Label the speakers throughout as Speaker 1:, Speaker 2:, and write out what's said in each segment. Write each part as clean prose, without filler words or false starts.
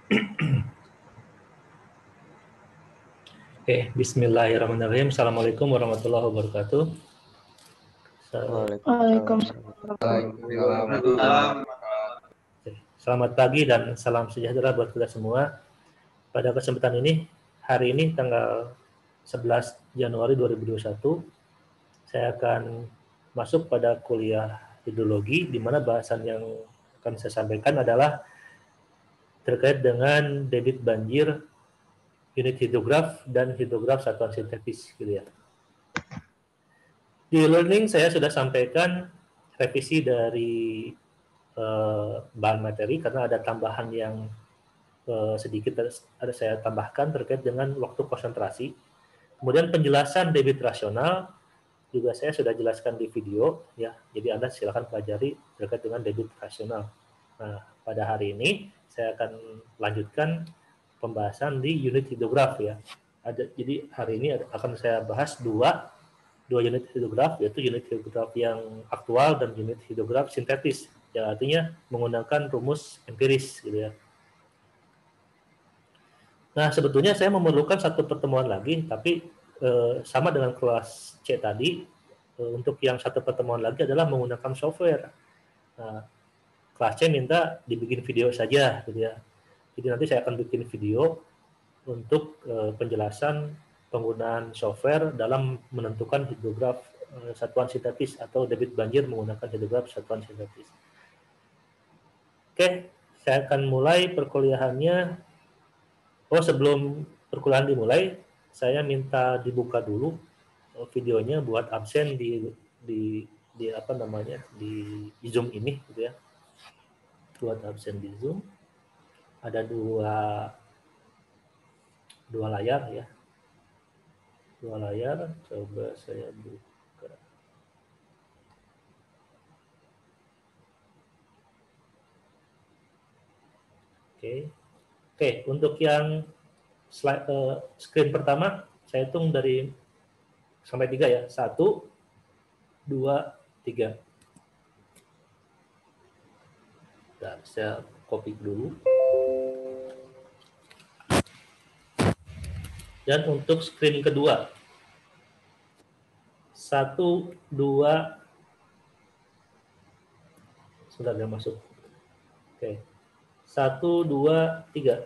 Speaker 1: Oke, bismillahirrahmanirrahim. Assalamualaikum warahmatullahi wabarakatuh.
Speaker 2: Waalaikumsalam.
Speaker 1: Selamat pagi dan salam sejahtera buat kita semua. Pada kesempatan ini, hari ini tanggal 11 Januari 2021, saya akan masuk pada kuliah hidrologi, di mana bahasan yang akan saya sampaikan adalah terkait dengan debit banjir, unit hidrograf, dan hidrograf satuan sintetis, gitu ya. Di learning saya sudah sampaikan revisi dari bahan materi karena ada tambahan yang sedikit ada saya tambahkan terkait dengan waktu konsentrasi. Kemudian penjelasan debit rasional juga saya sudah jelaskan di video ya. Jadi Anda silakan pelajari terkait dengan debit rasional. Nah, pada hari ini saya akan lanjutkan pembahasan di unit hidrograf ya. Jadi hari ini akan saya bahas dua unit hidrograf, yaitu unit hidrograf yang aktual dan unit hidrograf sintetis, yang artinya menggunakan rumus empiris gitu ya. Nah, sebetulnya saya memerlukan satu pertemuan lagi, tapi sama dengan kelas C tadi, untuk yang satu pertemuan lagi adalah menggunakan software. Nah, kelas C minta dibikin video saja gitu ya. Jadi nanti saya akan bikin video untuk penjelasan penggunaan software dalam menentukan hidrograf satuan sintetis atau debit banjir menggunakan hidrograf satuan sintetis. Oke, saya akan mulai perkuliahannya. Oh, sebelum perkuliahan dimulai, saya minta dibuka dulu videonya buat absen di apa namanya di Zoom ini, gitu ya. Buat absen di Zoom. Ada dua layar ya. Dua layar, coba saya buka. Oke, untuk yang slide, screen pertama, saya hitung dari sampai 3 ya. 1, 2, 3. Nah, saya copy dulu. Dan untuk screen kedua, 1, 2, sudah nggak masuk. Oke, 1, 2, 3.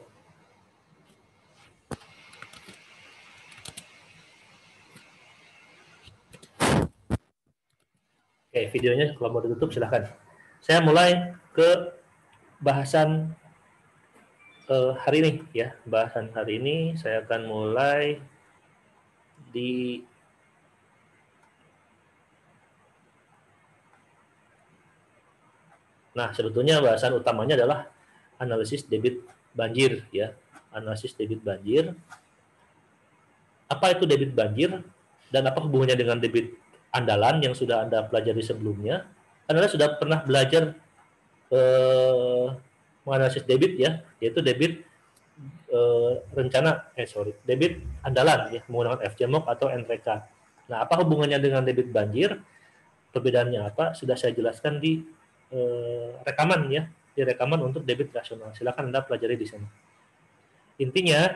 Speaker 1: Oke, videonya kalau mau ditutup silahkan. Saya mulai ke bahasan hari ini ya. Bahasan hari ini saya akan mulai di Nah, sebetulnya bahasan utamanya adalah analisis debit banjir ya. Analisis debit banjir. Apa itu debit banjir dan apa hubungannya dengan debit andalan yang sudah Anda pelajari sebelumnya? Anda sudah pernah belajar menganalisis debit ya, yaitu debit debit andalan ya, menggunakan FCMOC atau NRK. Nah, apa hubungannya dengan debit banjir? Perbedaannya apa? Sudah saya jelaskan di rekaman ya, di rekaman untuk debit rasional. Silakan Anda pelajari di sana. Intinya,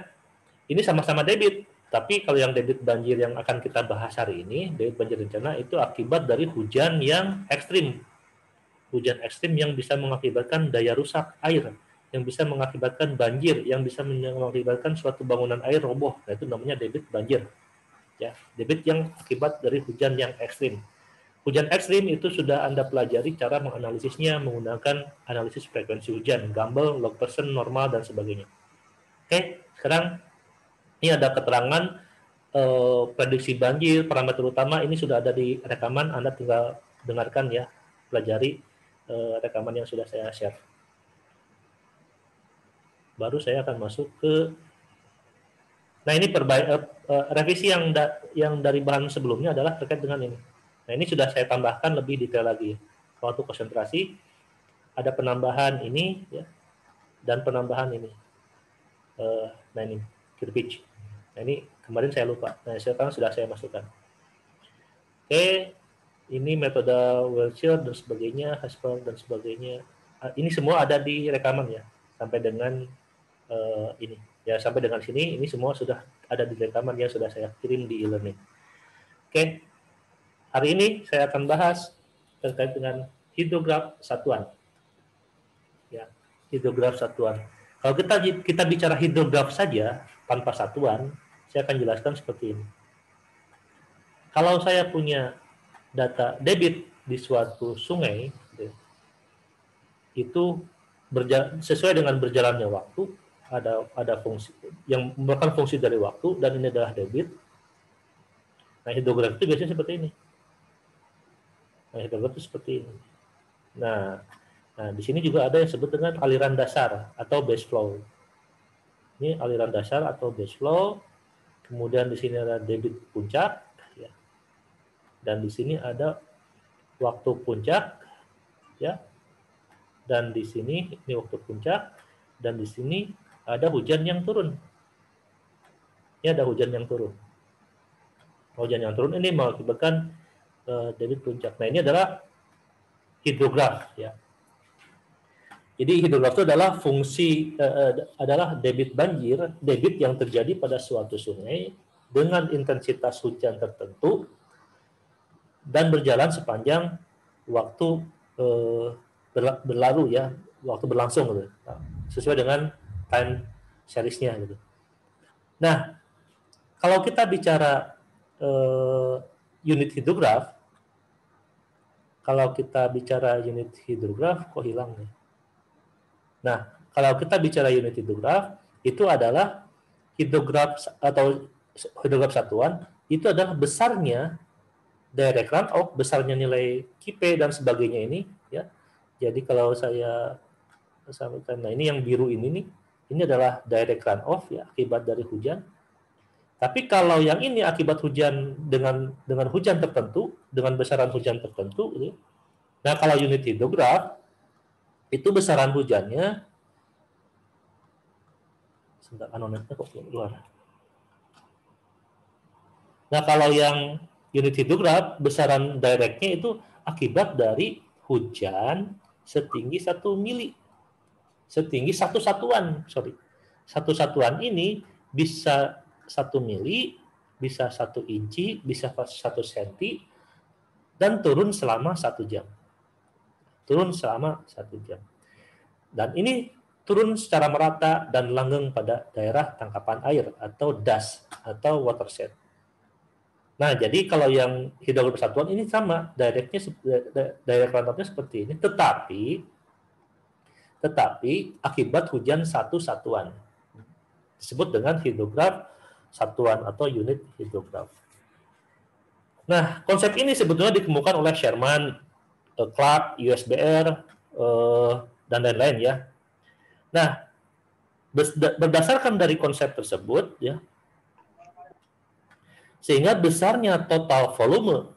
Speaker 1: ini sama-sama debit, tapi kalau yang debit banjir yang akan kita bahas hari ini, debit banjir rencana itu akibat dari hujan yang ekstrim. Hujan ekstrim yang bisa mengakibatkan daya rusak air, yang bisa mengakibatkan banjir, yang bisa mengakibatkan suatu bangunan air roboh. Nah, itu namanya debit banjir. Ya, debit yang akibat dari hujan yang ekstrim. Hujan ekstrim itu sudah Anda pelajari cara menganalisisnya menggunakan analisis frekuensi hujan, Gumbel, log persen, normal, dan sebagainya. Oke, sekarang ini ada keterangan prediksi banjir, parameter utama, ini sudah ada di rekaman, Anda tinggal dengarkan ya, pelajari rekaman yang sudah saya share. Baru saya akan masuk ke, nah ini revisi yang dari bahan sebelumnya adalah terkait dengan ini. Nah, ini sudah saya tambahkan lebih detail lagi. Waktu konsentrasi, ada penambahan ini, ya, dan penambahan ini. Nah, ini, Kirpich. Nah, ini kemarin saya lupa. Nah, sekarang sudah saya masukkan. Oke, ini metode Wilshire dan sebagainya, Haskell dan sebagainya. Ini semua ada di rekaman ya, sampai dengan ini. Ya, sampai dengan sini ini semua sudah ada di rekaman yang sudah saya kirim di e-learning. Oke, hari ini saya akan bahas terkait dengan hidrograf satuan. Ya, hidrograf satuan. Kalau kita bicara hidrograf saja tanpa satuan, saya akan jelaskan seperti ini. Kalau saya punya data debit di suatu sungai, itu sesuai dengan berjalannya waktu, ada fungsi yang merupakan fungsi dari waktu, dan ini adalah debit. Nah, hidrograf itu biasanya seperti ini. Nah, di sini juga ada yang disebut dengan aliran dasar atau base flow. Ini aliran dasar atau base flow. Kemudian di sini ada debit puncak, ya. Dan di sini ada waktu puncak, ya. Dan di sini ini waktu puncak, dan di sini ada hujan yang turun. Ini ada hujan yang turun. Hujan yang turun ini mengakibatkan debit puncak. Nah, ini adalah hidrograf, ya. Jadi hidrograf itu adalah fungsi adalah debit banjir, debit yang terjadi pada suatu sungai dengan intensitas hujan tertentu dan berjalan sepanjang waktu berlalu, ya, waktu berlangsung gitu. Nah, sesuai dengan time series-nya gitu. Nah, kalau kita bicara unit hidrograf, kok hilang nih? Nah, kalau kita bicara unit hidrograf, itu adalah hidrograf atau hidrograf satuan, itu adalah besarnya direct runoff, besarnya nilai KP dan sebagainya ini, ya. Jadi kalau saya sampaikan, nah ini yang biru ini nih, ini adalah direct runoff, ya, akibat dari hujan. Tapi kalau yang ini akibat hujan dengan hujan tertentu, dengan besaran hujan tertentu, gitu. Nah, kalau unit hidrograf itu besaran hujannya, sebentar, anonetnya kok keluar. Nah, kalau yang unit hidrograf, besaran directnya itu akibat dari hujan setinggi 1 mili. Setinggi satu satuan, Satu satuan ini bisa 1 mili, bisa 1 inci, bisa 1 senti, dan turun selama 1 jam. Dan ini turun secara merata dan langgeng pada daerah tangkapan air atau DAS atau watershed. Nah, jadi kalau yang hidrograf satuan ini sama, direct runoff-nya seperti ini, tetapi akibat hujan satu satuan. Disebut dengan hidrograf satuan atau unit hidrograf. Nah, konsep ini sebetulnya ditemukan oleh Sherman, Clark, USBR, dan lain-lain, ya. Nah, berdasarkan dari konsep tersebut, ya, sehingga besarnya total volume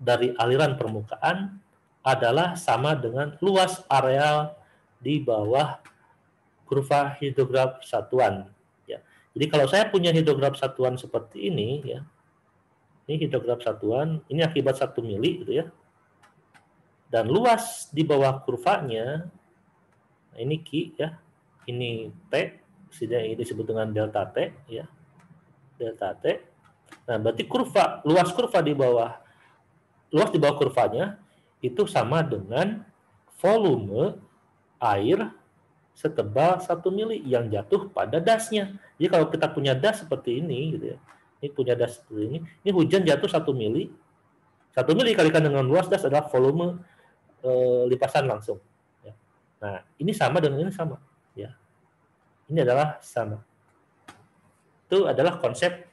Speaker 1: dari aliran permukaan adalah sama dengan luas areal di bawah kurva hidrograf satuan. Ya. Jadi kalau saya punya hidrograf satuan seperti ini, ya, ini hidrograf satuan, ini akibat 1 mili, gitu, ya. Dan luas di bawah kurvanya, nah ini Q, ya, ini T, ini disebut dengan delta T, ya, delta T. Nah, berarti luas di bawah kurvanya itu sama dengan volume air setebal 1 mili yang jatuh pada dasnya. Jadi kalau kita punya das seperti ini, gitu, ya. Ini punya das seperti ini hujan jatuh 1 mili. 1 mili dikalikan dengan luas das adalah volume limpasan langsung. Ya. Nah, ini sama dengan ini sama. Ya. Ini adalah sama. Itu adalah konsep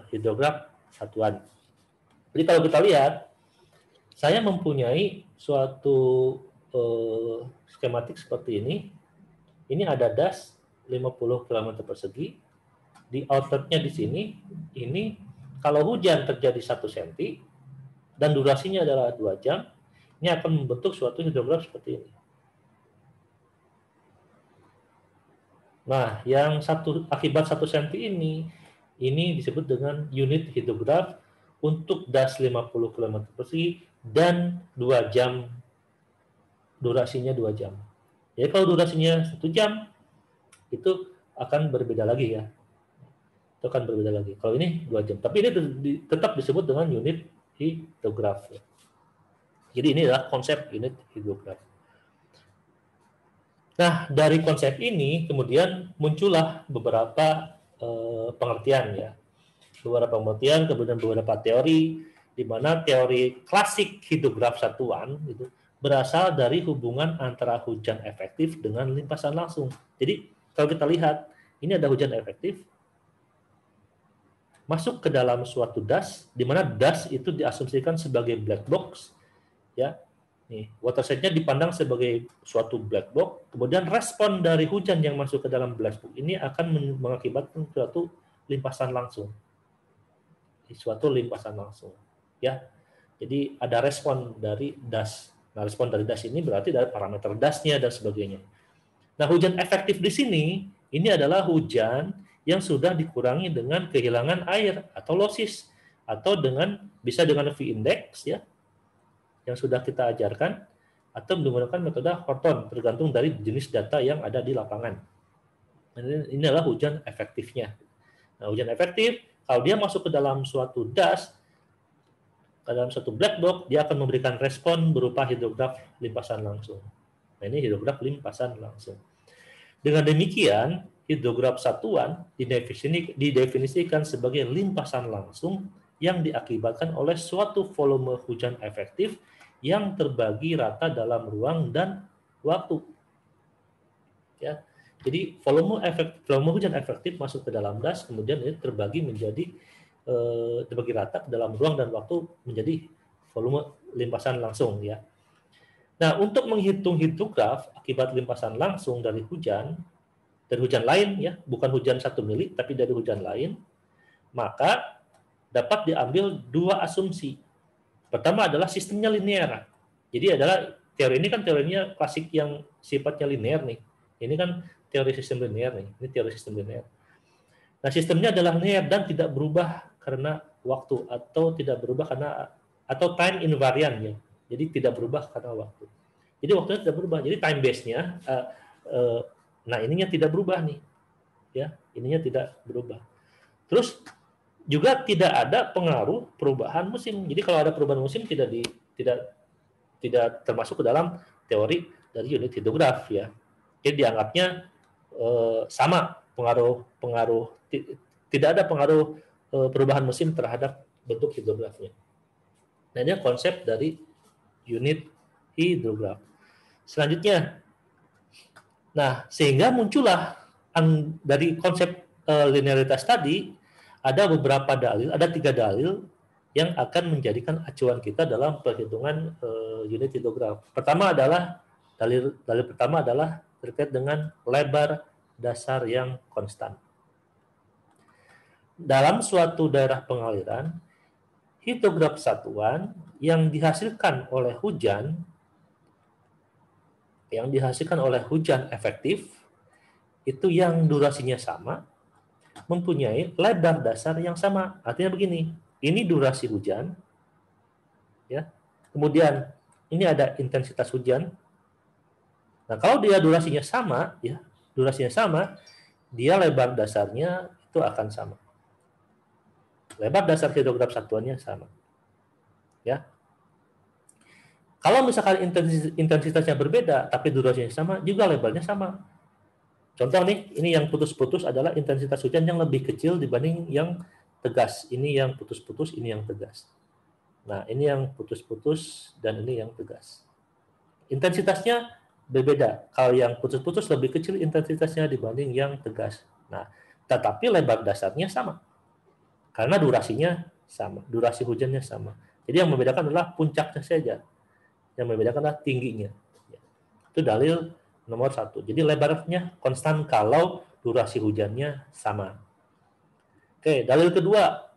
Speaker 1: hidrograf satuan. Jadi kalau kita lihat, saya mempunyai suatu skematik seperti ini. Ini ada das 50 km persegi. Di outletnya di sini, ini kalau hujan terjadi 1 cm dan durasinya adalah 2 jam, ini akan membentuk suatu hidrograf seperti ini. Nah, yang akibat 1 cm ini disebut dengan unit hidrograf untuk das 50 km persegi dan 2 jam, durasinya 2 jam. Jadi kalau durasinya 1 jam, itu akan berbeda lagi ya. Itu akan berbeda lagi. Kalau ini 2 jam. Tapi ini tetap disebut dengan unit hidrograf. Jadi ini adalah konsep unit hidrograf. Nah, dari konsep ini kemudian muncullah beberapa pengertian ya. Beberapa pengertian, kemudian beberapa teori, di mana teori klasik hidrograf satuan itu berasal dari hubungan antara hujan efektif dengan limpasan langsung. Jadi kalau kita lihat, ini ada hujan efektif, masuk ke dalam suatu das, di mana das itu diasumsikan sebagai black box, ya. Nih, waterset-nya dipandang sebagai suatu black box, kemudian respon dari hujan yang masuk ke dalam black box ini akan mengakibatkan suatu limpasan langsung. Suatu limpasan langsung, ya. Jadi ada respon dari das. Nah, respon dari das ini berarti dari parameter dasnya dan sebagainya. Nah, hujan efektif di sini ini adalah hujan yang sudah dikurangi dengan kehilangan air atau losis, atau bisa dengan V-index ya, yang sudah kita ajarkan, atau menggunakan metode Horton tergantung dari jenis data yang ada di lapangan. Ini adalah hujan efektifnya. Nah, hujan efektif kalau dia masuk ke dalam suatu das, ke dalam suatu black box, dia akan memberikan respon berupa hidrograf limpasan langsung. Nah, ini hidrograf limpasan langsung. Dengan demikian, hidrograf satuan didefinisikan sebagai limpasan langsung yang diakibatkan oleh suatu volume hujan efektif yang terbagi rata dalam ruang dan waktu. Ya, jadi volume hujan efektif masuk ke dalam das, kemudian ini terbagi rata ke dalam ruang dan waktu menjadi volume limpasan langsung ya. Nah, untuk menghitung hidrograf akibat limpasan langsung dari hujan lain ya, bukan hujan 1 mili tapi dari hujan lain, maka dapat diambil 2 asumsi. Pertama adalah sistemnya linear. Jadi adalah teori ini kan teorinya klasik yang sifatnya linear nih. Ini kan teori sistem linear nih. Ini teori sistem linear. Nah, sistemnya adalah linear dan tidak berubah karena waktu, atau tidak berubah karena time invariant ya. Jadi tidak berubah karena waktu. Jadi waktunya tidak berubah. Jadi time base-nya nah ininya tidak berubah nih. Ya, ininya tidak berubah. Terus juga tidak ada pengaruh perubahan musim. Jadi kalau ada perubahan musim tidak termasuk ke dalam teori dari unit hidrograf ya. Jadi dianggapnya sama pengaruh tidak ada pengaruh perubahan musim terhadap bentuk hidrografnya. Nah, ini konsep dari unit hidrograf. Selanjutnya, nah sehingga muncullah dari konsep linearitas tadi ada beberapa dalil, ada 3 dalil yang akan menjadikan acuan kita dalam perhitungan unit hidrograf. Dalil pertama adalah terkait dengan lebar dasar yang konstan. Dalam suatu daerah pengaliran, hidrograf satuan yang dihasilkan oleh hujan efektif itu yang durasinya sama, mempunyai lebar dasar yang sama. Artinya begini, ini durasi hujan, ya. Kemudian ini ada intensitas hujan. Nah, kalau dia durasinya sama, dia lebar dasarnya itu akan sama. Lebar dasar hidrograf satuannya sama. Ya. Kalau misalkan intensitasnya berbeda, tapi durasinya sama, juga lebarnya sama. Contoh nih, ini yang putus-putus adalah intensitas hujan yang lebih kecil dibanding yang tegas. Ini yang putus-putus, ini yang tegas. Nah, ini yang putus-putus dan ini yang tegas. Intensitasnya berbeda. Kalau yang putus-putus lebih kecil intensitasnya dibanding yang tegas. Nah, tetapi lebar dasarnya sama. Karena durasinya sama, durasi hujannya sama. Jadi yang membedakan adalah puncaknya saja. Yang membedakan adalah tingginya. Itu dalil nomor 1. Jadi lebarnya konstan kalau durasi hujannya sama. Oke, dalil kedua.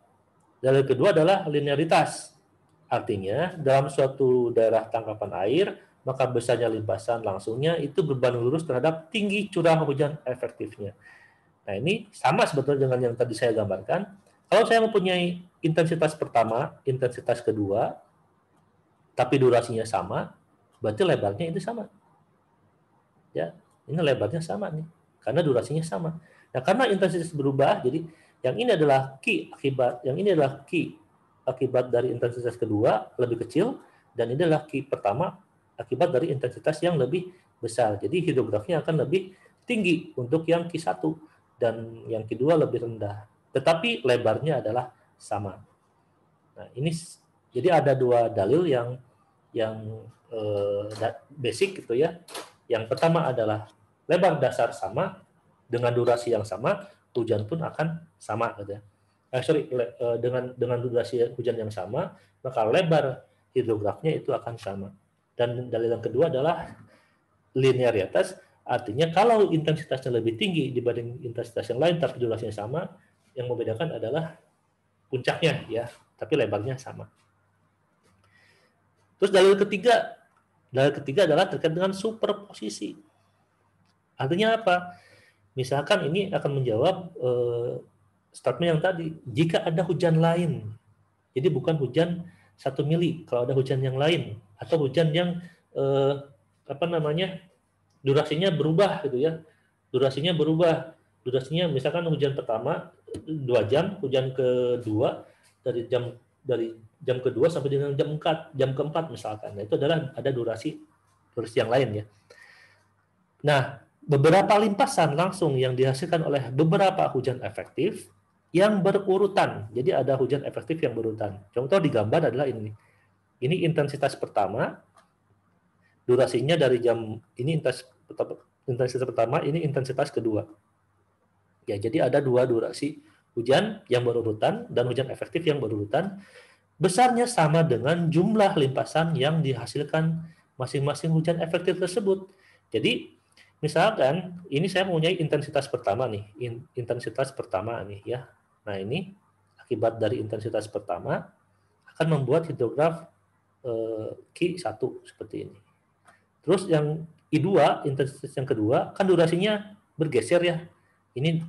Speaker 1: Dalil kedua adalah linearitas. Artinya, dalam suatu daerah tangkapan air, maka besarnya limpasan langsungnya itu berbanding lurus terhadap tinggi curah hujan efektifnya. Nah, ini sama sebetulnya dengan yang tadi saya gambarkan. Kalau saya mempunyai intensitas pertama, intensitas kedua, tapi durasinya sama, berarti lebarnya itu sama. Ya, ini lebarnya sama nih, karena durasinya sama. Nah, karena intensitas berubah, jadi yang ini adalah Q akibat dari intensitas kedua lebih kecil, dan ini adalah Q pertama akibat dari intensitas yang lebih besar. Jadi hidrografnya akan lebih tinggi untuk yang Q1 dan yang Q2 lebih rendah. Tetapi lebarnya adalah sama. Nah, ini jadi ada dua dalil yang basic gitu ya. Yang pertama adalah lebar dasar sama dengan durasi yang sama, hujan pun akan sama gitu ya. Dengan durasi hujan yang sama, maka lebar hidrografnya itu akan sama. Dan dalil yang kedua adalah linearitas, artinya kalau intensitasnya lebih tinggi dibanding intensitas yang lain tapi durasinya sama, yang membedakan adalah puncaknya ya, tapi lebarnya sama. Terus dalil ketiga adalah terkait dengan superposisi. Artinya apa? Misalkan ini akan menjawab statement yang tadi, jika ada hujan lain, jadi bukan hujan 1 mili, kalau ada hujan yang lain, atau hujan yang durasinya berubah gitu ya, durasinya misalkan hujan pertama 2 jam, hujan kedua dari jam kedua sampai dengan jam keempat misalkan. Nah, itu adalah ada durasi yang lain ya. Nah, beberapa limpasan langsung yang dihasilkan oleh beberapa hujan efektif yang berurutan. Jadi ada hujan efektif yang berurutan. Contoh di gambar adalah ini. Ini intensitas pertama, durasinya dari jam ini intensitas pertama, ini intensitas kedua. Ya, jadi ada dua durasi hujan yang berurutan dan hujan efektif yang berurutan. Besarnya sama dengan jumlah limpasan yang dihasilkan masing-masing hujan efektif tersebut. Jadi misalkan ini saya mempunyai intensitas pertama nih, ya. Nah, ini akibat dari intensitas pertama akan membuat hidrograf Q1 seperti ini. Terus yang I2, intensitas yang kedua, kan durasinya bergeser ya. Ini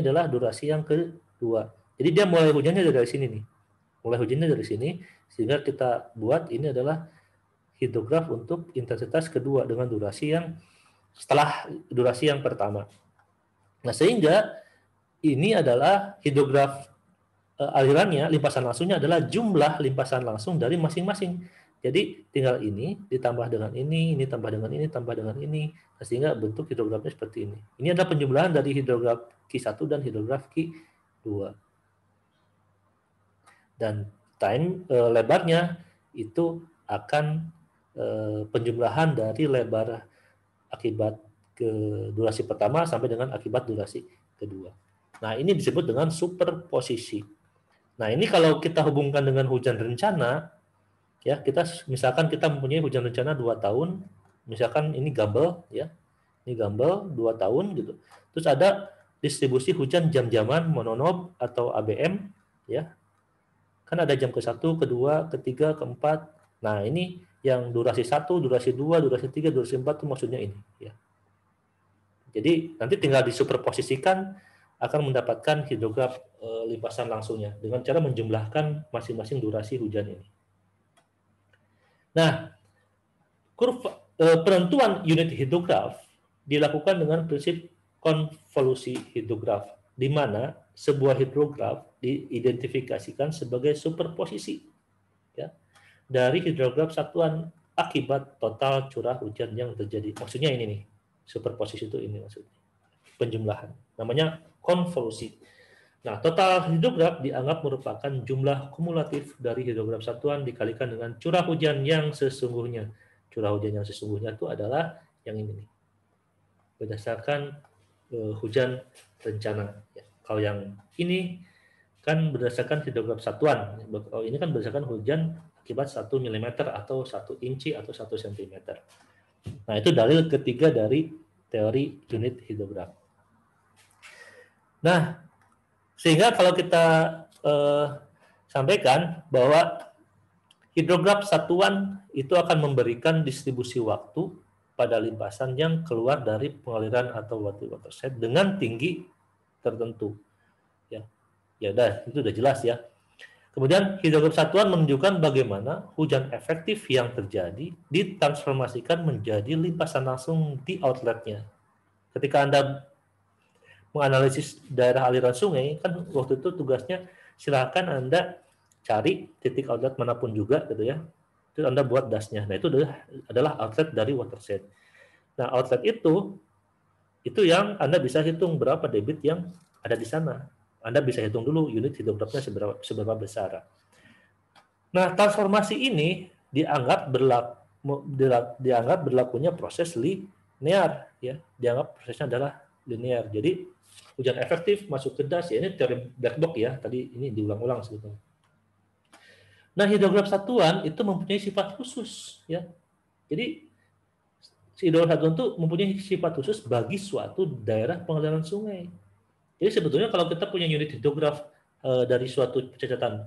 Speaker 1: adalah durasi yang kedua. Jadi dia mulai hujannya dari sini nih. Sehingga kita buat ini adalah hidrograf untuk intensitas kedua dengan durasi yang setelah durasi yang pertama. Nah, sehingga ini adalah hidrograf alirannya, limpasan langsungnya adalah jumlah limpasan langsung dari masing-masing. Jadi tinggal ini ditambah dengan ini tambah dengan ini, tambah dengan ini, sehingga bentuk hidrografnya seperti ini. Ini adalah penjumlahan dari hidrograf Q1 dan hidrograf Q2. Dan lebarnya itu akan penjumlahan dari lebar akibat ke durasi pertama sampai dengan akibat durasi kedua. Nah, ini disebut dengan superposisi. Nah, ini kalau kita hubungkan dengan hujan rencana, ya, misalkan kita mempunyai hujan rencana 2 tahun, misalkan ini Gumbel ya. Ini Gumbel 2 tahun gitu. Terus ada distribusi hujan jam-jaman mononob atau ABM ya. Kan ada jam ke-1, ke-2, ke-3, ke-4. Nah, ini yang durasi 1, durasi 2, durasi 3, durasi 4 itu maksudnya ini ya. Jadi nanti tinggal disuperposisikan akan mendapatkan hidrograf limpasan langsungnya dengan cara menjumlahkan masing-masing durasi hujan ini. Nah, penentuan unit hidrograf dilakukan dengan prinsip konvolusi hidrograf, di mana sebuah hidrograf diidentifikasikan sebagai superposisi ya, dari hidrograf satuan akibat total curah hujan yang terjadi. Maksudnya ini nih, superposisi itu ini maksudnya. Penjumlahan. Namanya konvolusi. Nah, total hidrograf dianggap merupakan jumlah kumulatif dari hidrograf satuan dikalikan dengan curah hujan yang sesungguhnya. Curah hujan yang sesungguhnya itu adalah yang ini nih. Berdasarkan hujan rencana. Ya. Kalau yang ini kan berdasarkan hidrograf satuan. Kalau ini kan berdasarkan hujan akibat 1 mm atau 1 inci atau 1 cm. Nah, itu dalil ketiga dari teori unit hidrograf. Nah, sehingga kalau kita sampaikan bahwa hidrograf satuan itu akan memberikan distribusi waktu pada limpasan yang keluar dari pengaliran atau water shed dengan tinggi tertentu. Ya udah, itu udah jelas ya. Kemudian hidrograf satuan menunjukkan bagaimana hujan efektif yang terjadi ditransformasikan menjadi limpasan langsung di outletnya. Ketika Anda menganalisis daerah aliran sungai, kan waktu itu tugasnya silakan Anda cari titik outlet manapun juga gitu ya. Terus Anda buat dasnya. Nah, itu adalah outlet dari watershed. Nah, outlet itu yang Anda bisa hitung berapa debit yang ada di sana. Anda bisa hitung dulu unit hidrografnya seberapa besar. Nah, transformasi ini dianggap berlakunya proses linear, ya. Dianggap prosesnya adalah linear. Jadi hujan efektif masuk ke das, ya ini teori black box ya. Tadi ini diulang-ulang sebetulnya. Nah, hidrograf satuan itu mempunyai sifat khusus, ya. Jadi hidrograf satuan itu mempunyai sifat khusus bagi suatu daerah pengaliran sungai. Jadi sebetulnya kalau kita punya unit hidrograf dari suatu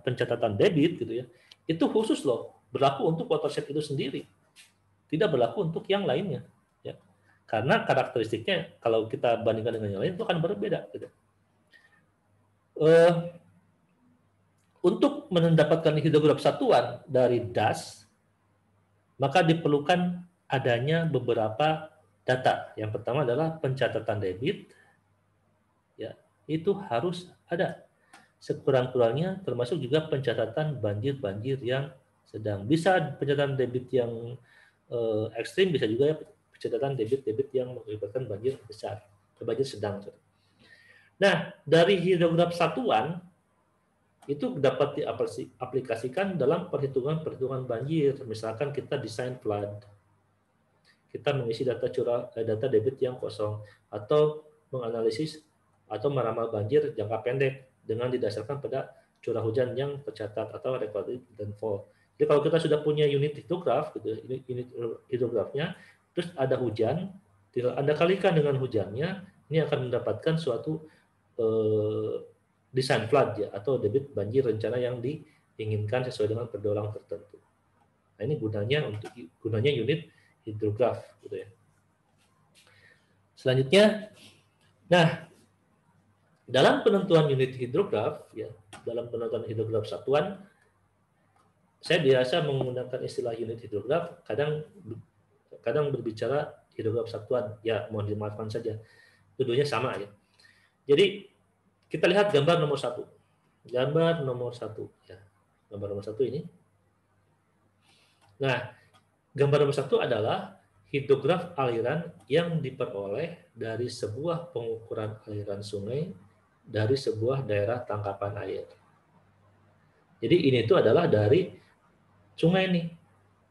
Speaker 1: pencatatan debit gitu ya, itu khusus loh, berlaku untuk watershed itu sendiri, tidak berlaku untuk yang lainnya, ya. Karena karakteristiknya kalau kita bandingkan dengan yang lain itu akan berbeda. Gitu. Untuk mendapatkan hidrograf satuan dari das, maka diperlukan adanya beberapa data. Yang pertama adalah pencatatan debit, ya, itu harus ada. Sekurang-kurangnya termasuk juga pencatatan banjir-banjir yang sedang. Bisa pencatatan debit yang ekstrim, bisa juga pencatatan debit-debit yang mengakibatkan banjir besar, banjir sedang. Nah, dari hidrograf satuan itu dapat diaplikasikan dalam perhitungan banjir. Misalkan kita desain flood, kita mengisi data debit yang kosong, atau menganalisis atau meramal banjir jangka pendek dengan didasarkan pada curah hujan yang tercatat atau recorded rainfall. Jadi kalau kita sudah punya unit hidrograf, gitu, unit hidrografnya, terus ada hujan, tinggal Anda kalikan dengan hujannya, ini akan mendapatkan suatu desain flood, ya, atau debit banjir rencana yang diinginkan sesuai dengan perdolang tertentu. Nah, ini gunanya unit hidrograf, gitu ya. Selanjutnya, nah, dalam penentuan unit hidrograf, ya, dalam penentuan hidrograf satuan, saya biasa menggunakan istilah unit hidrograf, kadang berbicara hidrograf satuan, ya mohon dimaafkan saja, keduanya sama ya. Jadi kita lihat gambar nomor 1. Gambar nomor 1, ya. Gambar nomor 1 ini. Nah, gambar nomor 1 adalah hidrograf aliran yang diperoleh dari sebuah pengukuran aliran sungai dari sebuah daerah tangkapan air. Jadi ini itu adalah dari sungai nih.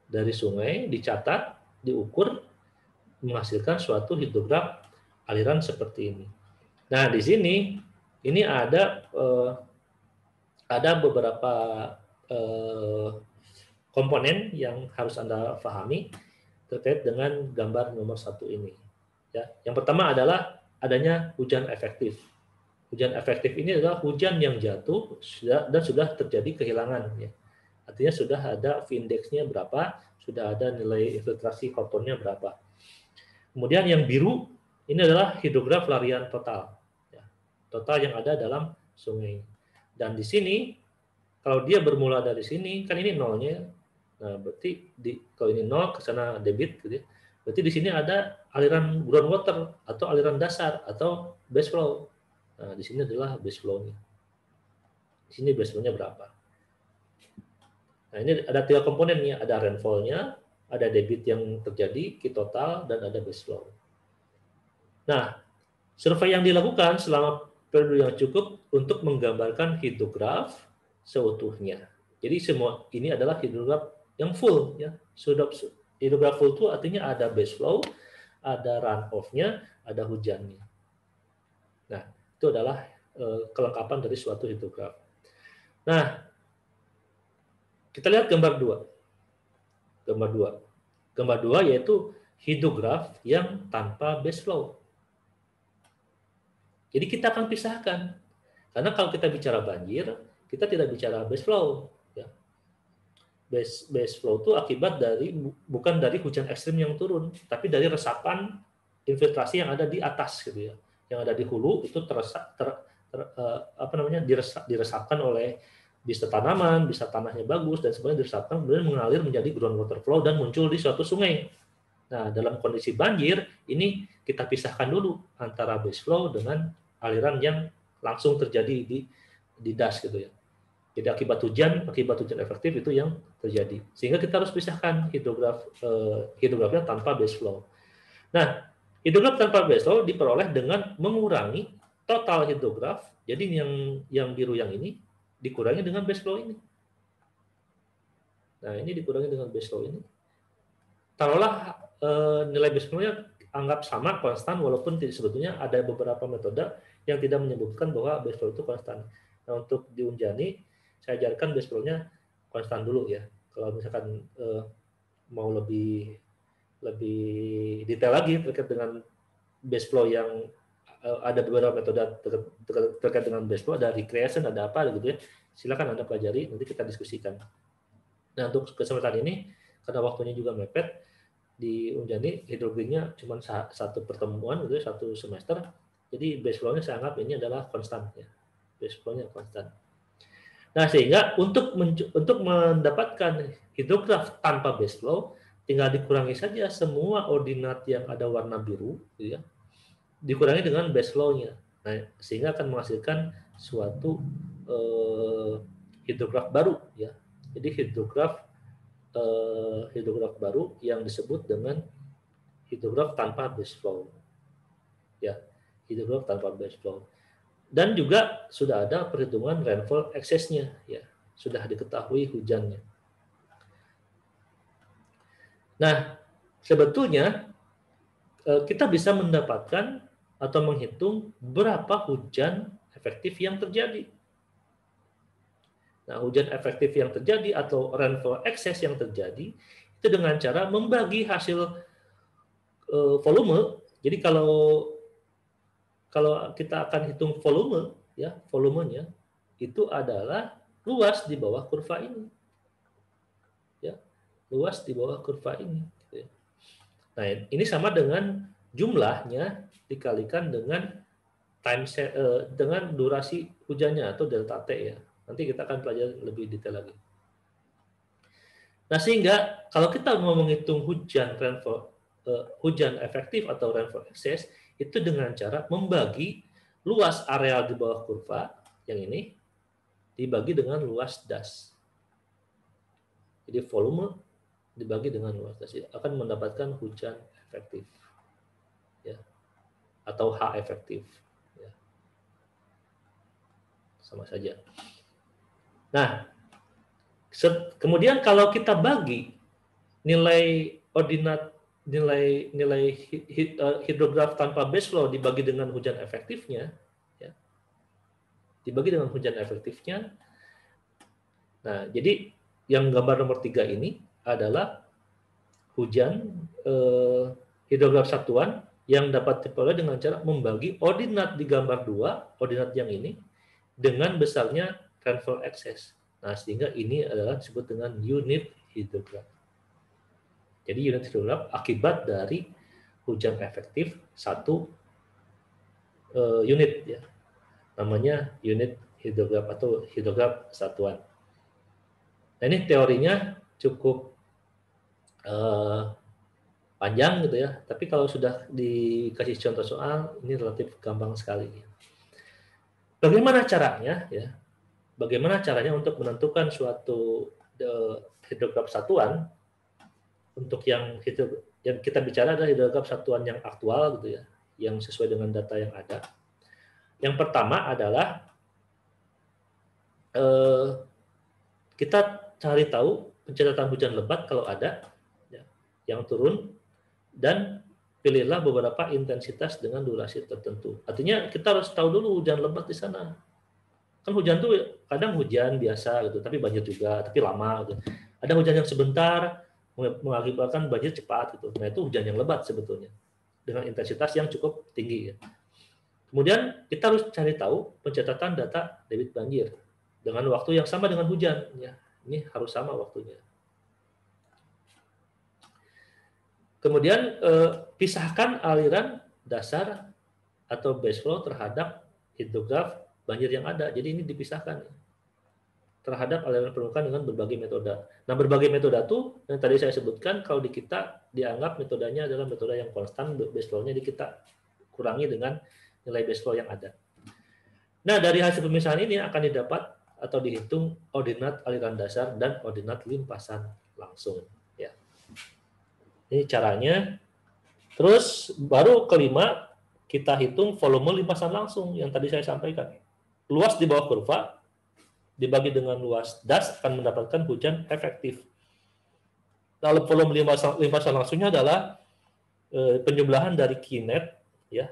Speaker 1: Dari sungai dicatat, diukur, menghasilkan suatu hidrograf aliran seperti ini. Nah, di sini ini ada beberapa komponen yang harus Anda pahami terkait dengan gambar nomor 1 ini. Ya, yang pertama adalah adanya hujan efektif. Hujan efektif ini adalah hujan yang jatuh dan sudah terjadi kehilangan. Ya. Artinya sudah ada V-index-nya berapa, sudah ada nilai infiltrasi kotornya berapa. Kemudian yang biru ini adalah hidrograf larian total. Ya, total yang ada dalam sungai. Dan di sini, kalau dia bermula dari sini, kan ini nolnya. Nah, berarti kalau ini nol, ke sana debit, gitu ya. Berarti di sini ada aliran groundwater atau aliran dasar atau base flow. Nah, di sini adalah base flow-nya. Di sini base flow-nya berapa? Nah, ini ada 3 komponennya. Ada rainfall-nya, ada debit yang terjadi, Q total, dan ada base flow. Nah, survei yang dilakukan selama periode yang cukup untuk menggambarkan hidrograf seutuhnya. Jadi semua ini adalah hidrograf yang full, ya. Hidrograf full itu artinya ada base flow, ada runoff-nya, ada hujannya. Nah, itu adalah kelengkapan dari suatu hidrograf. Nah, kita lihat gambar 2. Gambar 2 yaitu hidrograf yang tanpa base flow. Jadi kita akan pisahkan. Karena kalau kita bicara banjir, kita tidak bicara base flow. Ya. Base flow itu akibat bukan dari hujan ekstrim yang turun, tapi dari resapan infiltrasi yang ada di atas, gitu ya. Yang ada di hulu itu diresapkan oleh bisa tanaman, bisa tanahnya bagus dan sebenarnya diresapkan kemudian mengalir menjadi groundwater flow dan muncul di suatu sungai. Nah, dalam kondisi banjir ini kita pisahkan dulu antara base flow dengan aliran yang langsung terjadi di das gitu ya. Jadi akibat hujan efektif itu yang terjadi. Sehingga kita harus pisahkan hidrografnya tanpa base flow. Nah, hidrograf tanpa base flow diperoleh dengan mengurangi total hidrograf. Jadi yang biru yang ini dikurangi dengan base flow ini. Nah, ini dikurangi dengan base flow ini. Taruhlah nilai base flow-nya anggap sama, konstan, walaupun sebetulnya ada beberapa metode yang tidak menyebutkan bahwa base flow itu konstan. Nah, untuk di Unjani, saya ajarkan base flow-nya konstan dulu ya. Kalau misalkan mau lebih detail lagi terkait dengan base flow yang ada beberapa metode terkait dengan base flow, ada recreation, ada apa gitu ya. Silakan Anda pelajari, nanti kita diskusikan. Nah, untuk kesempatan ini karena waktunya juga mepet, di Unjani hidrogennya cuma satu pertemuan gitu, satu semester. Jadi base flow-nya saya anggap ini adalah konstan ya. Base flow-nya konstan. Nah, sehingga untuk mendapatkan hidrograf tanpa base flow, tinggal dikurangi saja semua ordinat yang ada warna biru gitu ya. Dikurangi dengan base flow-nya. Nah, sehingga akan menghasilkan suatu hidrograf baru ya. Jadi hidrograf baru yang disebut dengan hidrograf tanpa base flow. Ya, hidrograf tanpa base flow. Dan juga sudah ada perhitungan rainfall excess-nya ya, sudah diketahui hujannya. Nah, sebetulnya kita bisa mendapatkan atau menghitung berapa hujan efektif yang terjadi. Nah, hujan efektif yang terjadi atau rainfall excess yang terjadi itu dengan cara membagi hasil volume. Jadi kalau kita akan hitung volume ya, volumenya itu adalah luas di bawah kurva ini. Ya, luas di bawah kurva ini. Nah, ini sama dengan jumlahnya dikalikan dengan dengan durasi hujannya atau delta T ya. Nanti kita akan pelajari lebih detail lagi. Nah, sehingga kalau kita mau menghitung hujan efektif atau rainfall excess itu dengan cara membagi luas areal di bawah kurva yang ini dibagi dengan luas das. Jadi volume dibagi dengan luas das akan mendapatkan hujan efektif, ya, atau H efektif. Ya. Sama saja. Nah, kemudian kalau kita bagi nilai ordinat, nilai hidrograf tanpa base flow dibagi dengan hujan efektifnya, ya, dibagi dengan hujan efektifnya. Nah, jadi yang gambar nomor 3 ini adalah hujan hidrograf satuan yang dapat diperoleh dengan cara membagi ordinat di gambar 2, ordinat yang ini, dengan besarnya rainfall excess. Nah, sehingga ini adalah disebut dengan unit hidrograf. Jadi unit hidrograf akibat dari hujan efektif satu unit ya. Namanya unit hidrograf atau hidrograf satuan. Nah, ini teorinya cukup panjang gitu ya. Tapi kalau sudah dikasih contoh soal, ini relatif gampang sekali. Bagaimana caranya ya? Bagaimana caranya untuk menentukan suatu hidrograf satuan? Untuk yang kita bicara adalah hidrograf satuan yang aktual gitu ya, yang sesuai dengan data yang ada. Yang pertama adalah kita cari tahu pencatatan hujan lebat kalau ada ya, yang turun, dan pilihlah beberapa intensitas dengan durasi tertentu. Artinya kita harus tahu dulu hujan lebat di sana. Kan hujan tuh kadang hujan biasa gitu, tapi banjir juga, tapi lama gitu. Ada hujan yang sebentar mengakibatkan banjir cepat gitu. Nah, itu hujan yang lebat sebetulnya dengan intensitas yang cukup tinggi ya. Kemudian kita harus cari tahu pencatatan data debit banjir dengan waktu yang sama dengan hujan ya. Ini harus sama waktunya. Kemudian pisahkan aliran dasar atau base flow terhadap hidrograf banjir yang ada. Jadi ini dipisahkan terhadap aliran permukaan dengan berbagai metode. Nah, berbagai metode itu yang tadi saya sebutkan, kalau di kita dianggap metodenya adalah metode yang konstan, base flow-nya kita kurangi dengan nilai base flow yang ada. Nah, dari hasil pemisahan ini akan didapat atau dihitung ordinat aliran dasar dan ordinat limpasan langsung. Ya. Ini caranya. Terus baru kelima, kita hitung volume limpasan langsung yang tadi saya sampaikan. Luas di bawah kurva dibagi dengan luas das akan mendapatkan hujan efektif. Lalu volume limpasan langsungnya adalah penjumlahan dari kinet, ya,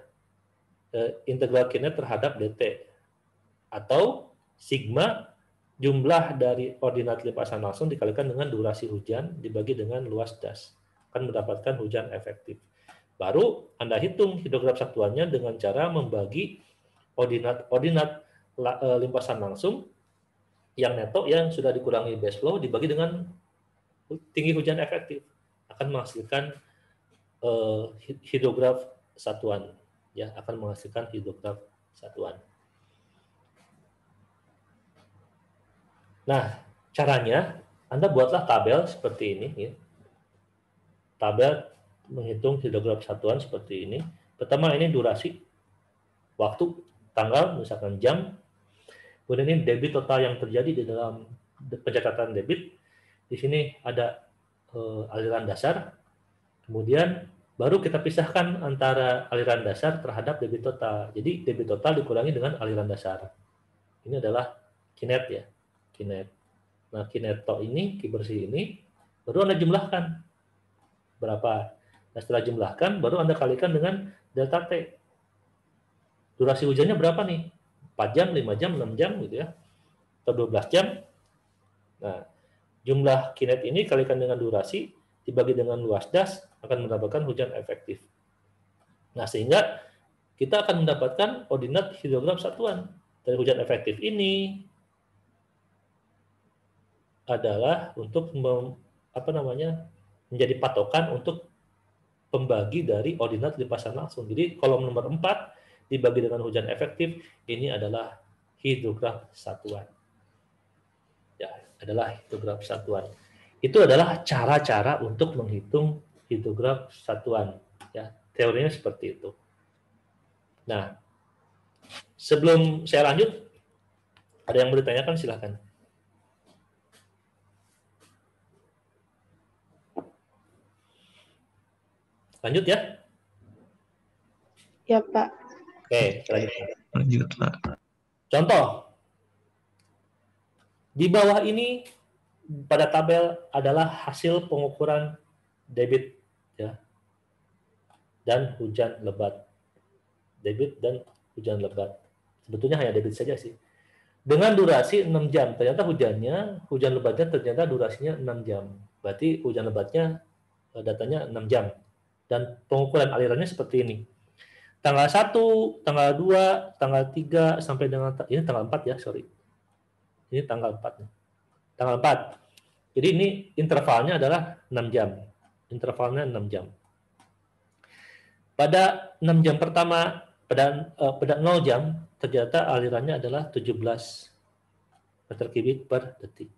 Speaker 1: integral kinet terhadap dt, atau sigma jumlah dari ordinat limpasan langsung dikalikan dengan durasi hujan dibagi dengan luas das, akan mendapatkan hujan efektif. Baru Anda hitung hidrograf satuannya dengan cara membagi ordinat limpasan langsung yang neto yang sudah dikurangi base flow dibagi dengan tinggi hujan efektif, akan menghasilkan hidrograf satuan, ya, akan menghasilkan hidrograf satuan. Nah, caranya Anda buatlah tabel seperti ini, ya. Tabel menghitung hidrograf satuan seperti ini. Pertama ini durasi, waktu, tanggal, misalkan jam. Kemudian ini debit total yang terjadi di dalam pencatatan debit. Di sini ada aliran dasar. Kemudian baru kita pisahkan antara aliran dasar terhadap debit total. Jadi debit total dikurangi dengan aliran dasar. Ini adalah kinet, ya. Kinet. Nah, kineto ini, Ki bersih ini, baru Anda jumlahkan berapa. Nah, setelah jumlahkan, baru Anda kalikan dengan delta T. Durasi hujannya berapa nih? 4 jam, 5 jam, 6 jam gitu ya. Atau 12 jam. Nah, jumlah kinet ini kalikan dengan durasi dibagi dengan luas das akan mendapatkan hujan efektif. Nah, sehingga kita akan mendapatkan ordinat hidrograf satuan. Dari hujan efektif ini adalah untuk menjadi patokan untuk pembagi dari ordinat limpasan langsung. Jadi kolom nomor 4 dibagi dengan hujan efektif, ini adalah hidrograf satuan. Ya, adalah hidrograf satuan. Itu adalah cara-cara untuk menghitung hidrograf satuan. Ya, teorinya seperti itu. Nah, sebelum saya lanjut, ada yang mau ditanyakan, silakan. Lanjut ya?
Speaker 2: Ya, Pak.
Speaker 1: Oke,
Speaker 3: lanjut, Pak.
Speaker 1: Contoh, di bawah ini pada tabel adalah hasil pengukuran debit, ya, dan hujan lebat. Debit dan hujan lebat. Sebetulnya hanya debit saja sih. Dengan durasi 6 jam. Ternyata hujan lebatnya ternyata durasinya 6 jam. Berarti hujan lebatnya datanya 6 jam. Dan pengukuran alirannya seperti ini. Tanggal 1, tanggal 2, tanggal 3, sampai dengan, ini tanggal 4 ya, sorry. Ini tanggal 4. Tanggal 4. Jadi ini intervalnya adalah 6 jam. Intervalnya 6 jam. Pada 6 jam pertama, pada 0 jam, ternyata alirannya adalah 17 meter kubik per detik.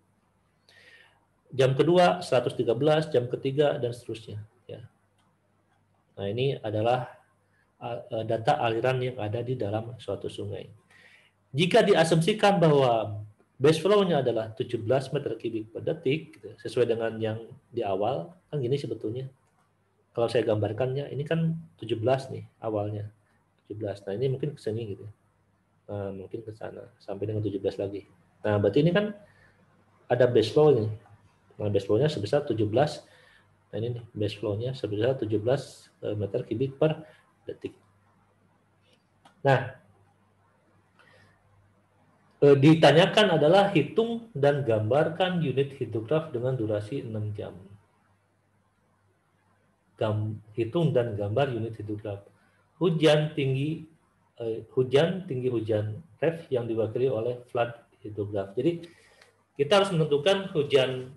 Speaker 1: Jam kedua 113, jam ketiga, dan seterusnya. Ya. Nah, ini adalah data aliran yang ada di dalam suatu sungai. Jika diasumsikan bahwa base flow-nya adalah 17 meter kubik per detik, gitu, sesuai dengan yang di awal, kan gini sebetulnya. Kalau saya gambarkannya, ini kan 17 nih awalnya. 17. Nah, ini mungkin ke sini gitu. Nah, mungkin ke sana sampai dengan 17 lagi. Nah, berarti ini kan ada base flow ini. Nah, base flow-nya sebesar 17. Nah, ini nih, base flow-nya sebesar 17 meter kubik per detik. Nah, ditanyakan adalah hitung dan gambarkan unit hidrograf dengan durasi 6 jam. Hitung dan gambar unit hidrograf. Hujan tinggi hujan ref yang diwakili oleh flood hidrograf. Jadi kita harus menentukan hujan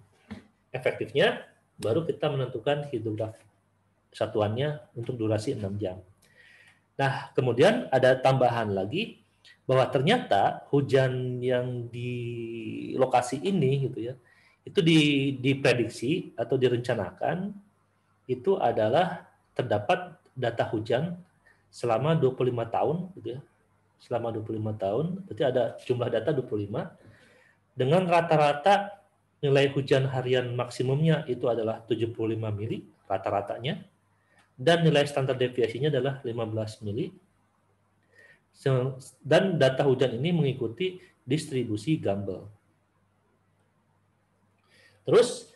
Speaker 1: efektifnya, baru kita menentukan hidrograf satuannya untuk durasi 6 jam. Nah, kemudian ada tambahan lagi bahwa ternyata hujan yang di lokasi ini gitu ya, itu diprediksi atau direncanakan itu adalah terdapat data hujan selama 25 tahun gitu ya. selama 25 tahun, berarti ada jumlah data 25, dengan rata-rata nilai hujan harian maksimumnya itu adalah 75 mili, rata-ratanya, dan nilai standar deviasinya adalah 15 mili, dan data hujan ini mengikuti distribusi Gumbel. Terus,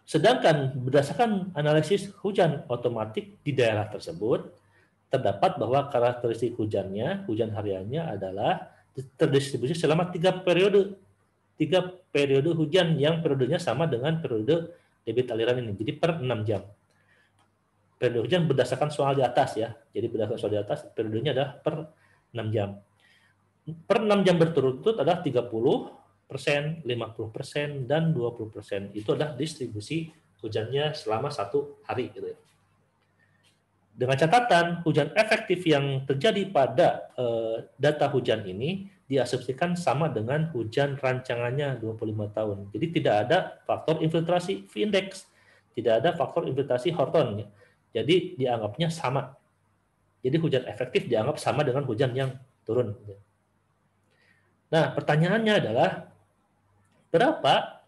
Speaker 1: sedangkan berdasarkan analisis hujan otomatik di daerah tersebut, terdapat bahwa karakteristik hujannya, hujan hariannya adalah terdistribusi selama 3 periode hujan yang periodenya sama dengan periode debit aliran ini. Jadi per 6 jam. Periode hujan berdasarkan soal di atas ya. Jadi berdasarkan soal di atas, periodenya adalah per 6 jam. Per 6 jam berturut-turut adalah 30%, 50%, dan 20%. Itu adalah distribusi hujannya selama 1 hari gitu ya. Dengan catatan, hujan efektif yang terjadi pada data hujan ini diasumsikan sama dengan hujan rancangannya 25 tahun. Jadi tidak ada faktor infiltrasi V-index, tidak ada faktor infiltrasi Horton. Jadi dianggapnya sama. Jadi hujan efektif dianggap sama dengan hujan yang turun. Nah, pertanyaannya adalah berapa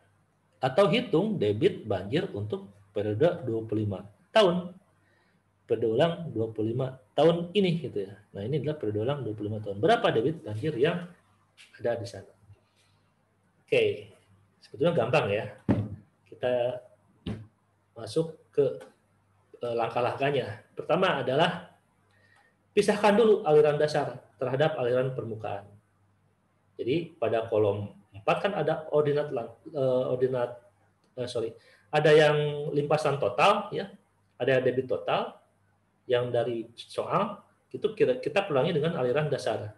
Speaker 1: atau hitung debit banjir untuk periode 25 tahun. Periode ulang 25 tahun ini gitu ya. Nah, ini adalah periode ulang 25 tahun. Berapa debit banjir yang ada di sana? Oke. Sebetulnya gampang ya. Kita masuk ke langkah-langkahnya. Pertama adalah pisahkan dulu aliran dasar terhadap aliran permukaan. Jadi pada kolom 4 kan ada ada yang limpasan total ya, ada debit total. Yang dari soal itu kita ulangi dengan aliran dasar.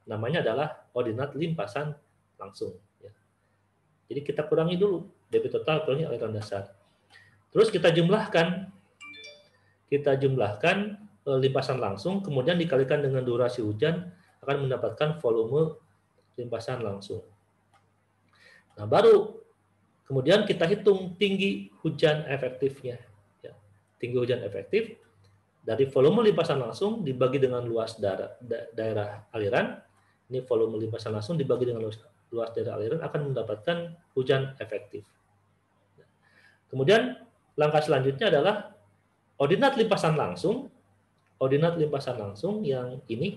Speaker 1: Namanya adalah ordinat limpasan langsung. Ya. Jadi kita kurangi dulu debit total kurangi aliran dasar. Terus kita jumlahkan limpasan langsung, kemudian dikalikan dengan durasi hujan akan mendapatkan volume limpasan langsung. Nah, baru kemudian kita hitung tinggi hujan efektifnya. Ya. Tinggi hujan efektif dari volume limpasan langsung dibagi dengan luas daerah aliran, ini volume limpasan langsung dibagi dengan luas daerah aliran akan mendapatkan hujan efektif. Kemudian langkah selanjutnya adalah ordinat limpasan langsung yang ini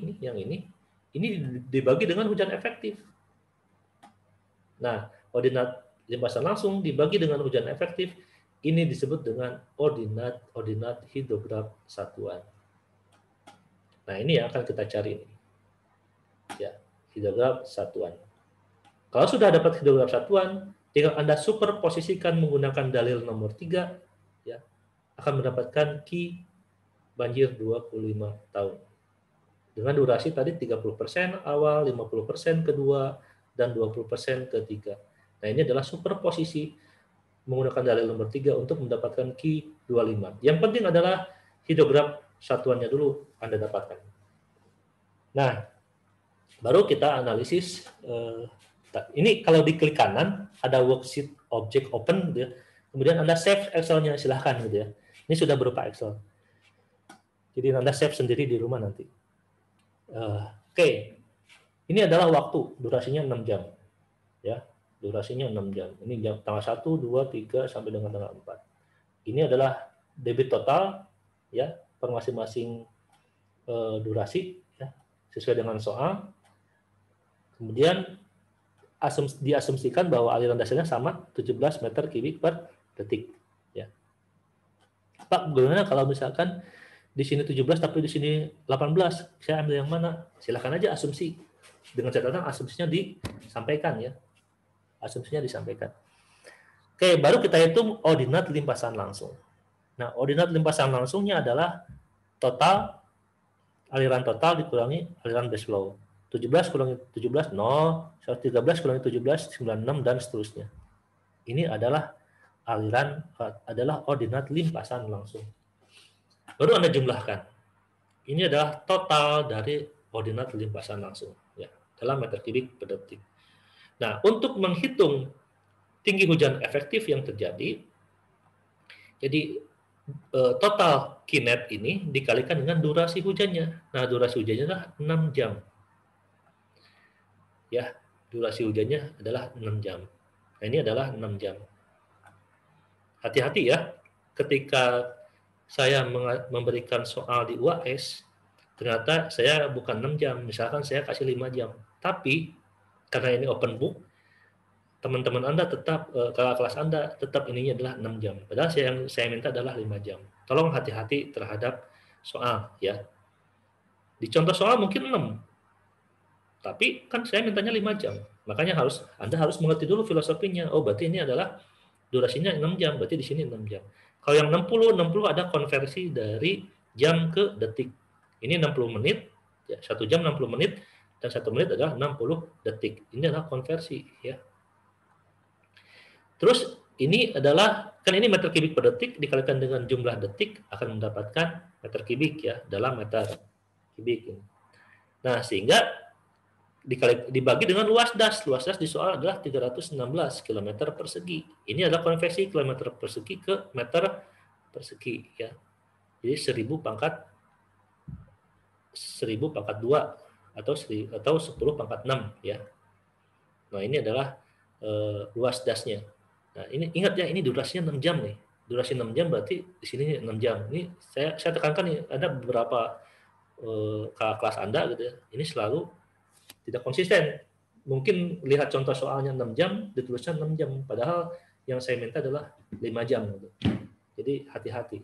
Speaker 1: dibagi dengan hujan efektif. Nah, ordinat limpasan langsung dibagi dengan hujan efektif. Ini disebut dengan ordinat hidrograf satuan. Nah, ini yang akan kita cari. Ya, hidrograf satuan. Kalau sudah dapat hidrograf satuan, tinggal Anda superposisikan menggunakan dalil nomor 3, ya, akan mendapatkan Q banjir 25 tahun. Dengan durasi tadi 30% awal, 50% kedua, dan 20% ketiga. Nah, ini adalah superposisi menggunakan dalil nomor 3 untuk mendapatkan Q25. Yang penting adalah hidrograf satuannya dulu Anda dapatkan. Nah, baru kita analisis. Ini kalau diklik kanan, ada worksheet object open, gitu ya. Kemudian Anda save Excel-nya, silahkan. Gitu ya. Ini sudah berupa Excel. Jadi Anda save sendiri di rumah nanti. Oke. Ini adalah waktu, durasinya 6 jam. Ya. Durasinya 6 jam. Ini jam tanggal 1, 2, 3 sampai dengan tanggal 4. Ini adalah debit total ya per masing-masing durasi ya, sesuai dengan soal. Kemudian diasumsikan bahwa aliran dasarnya sama 17 meter kubik per detik ya. Pak, bagaimana kalau misalkan di sini 17 tapi di sini 18? Saya ambil yang mana? Silakan aja asumsi. Dengan catatan asumsinya disampaikan ya. Asumsinya disampaikan. Oke, baru kita hitung ordinat limpasan langsung. Nah, ordinat limpasan langsungnya adalah total, aliran total dikurangi aliran base flow. 17 kurangi 17, 0, 113 kurangi 17, 96, dan seterusnya. Ini adalah ordinat limpasan langsung. Baru Anda jumlahkan. Ini adalah total dari ordinat limpasan langsung. Ya, dalam meter kubik per detik. Nah, untuk menghitung tinggi hujan efektif yang terjadi, jadi total Q net ini dikalikan dengan durasi hujannya. Nah, durasi hujannya adalah 6 jam. ya, durasi hujannya adalah 6 jam. Nah, ini adalah 6 jam. Hati-hati ya, ketika saya memberikan soal di UAS, ternyata saya bukan 6 jam, misalkan saya kasih 5 jam. Tapi, karena ini open book, teman-teman Anda tetap, kakak kelas Anda tetap ininya adalah 6 jam. Padahal yang saya minta adalah 5 jam. Tolong hati-hati terhadap soal, ya. Di contoh soal mungkin 6, tapi kan saya mintanya 5 jam. Makanya Anda harus mengerti dulu filosofinya. Oh, berarti ini adalah durasinya 6 jam, berarti di sini 6 jam. Kalau yang 60 ada konversi dari jam ke detik. Ini 60 menit, ya, 1 jam 60 menit, dan 1 menit adalah 60 detik. Ini adalah konversi, ya. Terus ini adalah, kan ini meter kubik per detik dikalikan dengan jumlah detik akan mendapatkan meter kubik, ya, dalam meter kubik. Nah, sehingga dibagi dengan luas das. Luas das di soal adalah 316 km persegi. Ini adalah konversi kilometer persegi ke meter persegi, ya. Jadi 1000 pangkat 2 atau 10 pangkat 6, ya. Nah, ini adalah luas dasnya. Nah, ini ingat ya, ini durasinya 6 jam nih. Durasi 6 jam berarti di sini 6 jam. Ini saya tekankan nih, ada beberapa kakak kelas Anda gitu ya. Ini selalu tidak konsisten. Mungkin lihat contoh soalnya 6 jam, ditulisnya 6 jam. Padahal yang saya minta adalah 5 jam. Gitu. Jadi hati-hati.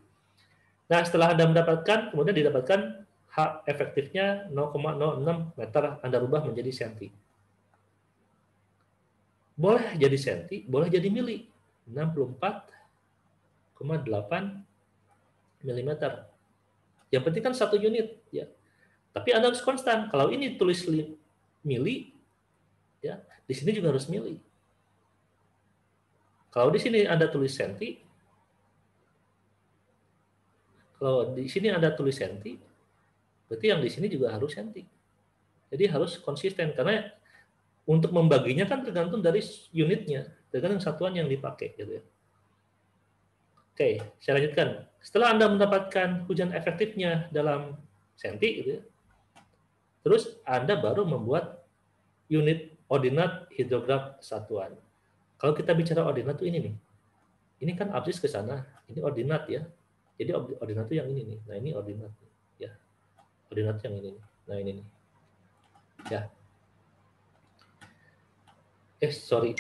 Speaker 1: Nah, setelah Anda mendapatkan, kemudian didapatkan H efektifnya 0,06 meter, Anda rubah menjadi senti. Boleh jadi senti, boleh jadi mili. 64,8 mm. Yang penting kan 1 unit. Ya. Tapi Anda harus konstan. Kalau ini tulis mili, ya, di sini juga harus mili. Kalau di sini Anda tulis senti, kalau di sini Anda tulis senti, berarti yang di sini juga harus senti. Jadi harus konsisten, karena untuk membaginya kan tergantung dari unitnya, tergantung satuan yang dipakai, gitu ya. Oke, saya lanjutkan. Setelah Anda mendapatkan hujan efektifnya dalam senti, gitu ya, terus Anda baru membuat unit ordinat hidrograf satuan. Kalau kita bicara ordinat itu ini nih. Ini kan absis ke sana, ini ordinat ya. Jadi ordinat itu yang ini nih. Nah, ini ordinat ya. Ordinat yang ini nih. Nah, ini nih. Ya. Sorry.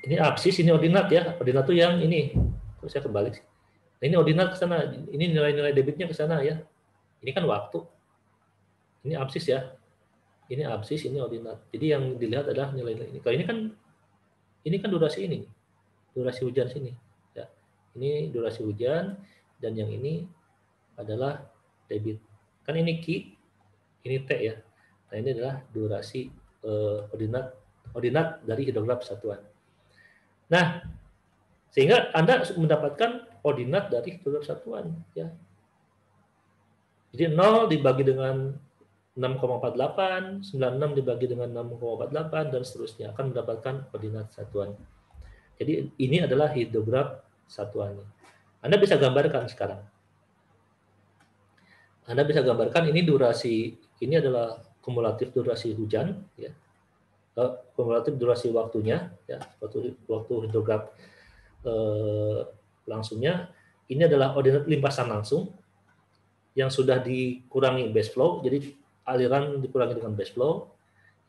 Speaker 1: Ini absis, ini ordinat ya. Ordinat itu yang ini. Terus saya kembali. Nah, ini ordinat ke sana. Ini nilai-nilai debitnya ke sana ya. Ini kan waktu. Ini absis ya. Ini absis, ini ordinat. Jadi yang dilihat adalah nilai-nilai ini. Kalau ini kan durasi ini. Durasi hujan sini. Ya. Ini durasi hujan, dan yang ini adalah debit. Kan ini Q, ini T ya. Nah, ini adalah durasi ordinat dari hidrograf satuan. Nah, sehingga Anda mendapatkan ordinat dari hidrograf satuan. Ya. Jadi 0 dibagi dengan 6,48, 96 dibagi dengan 6,48, dan seterusnya akan mendapatkan ordinat satuan. Jadi ini adalah hidrograf satuannya. Anda bisa gambarkan sekarang. Anda bisa gambarkan ini durasi, ini adalah kumulatif durasi hujan, ya. Kumulatif durasi waktunya, ya, waktu hidrograf langsungnya. Ini adalah ordinat limpasan langsung yang sudah dikurangi base flow, jadi aliran dikurangi dengan base flow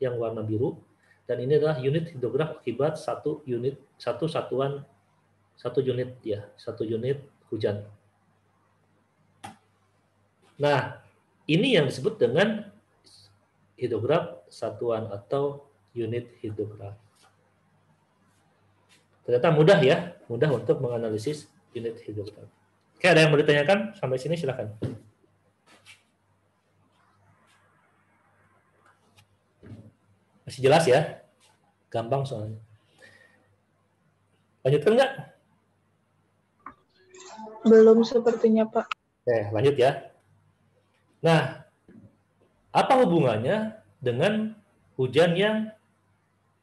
Speaker 1: yang warna biru, dan ini adalah unit hidrograf akibat satu unit hujan. Nah, ini yang disebut dengan hidrograf satuan atau unit hidrograf. Ternyata mudah ya, mudah untuk menganalisis unit hidrograf. Oke, ada yang mau ditanyakan? Sampai sini silakan. Masih jelas ya? Gampang soalnya. Lanjutkan nggak?
Speaker 2: Belum sepertinya, Pak.
Speaker 1: Oke, lanjut ya. Nah, apa hubungannya dengan hujan yang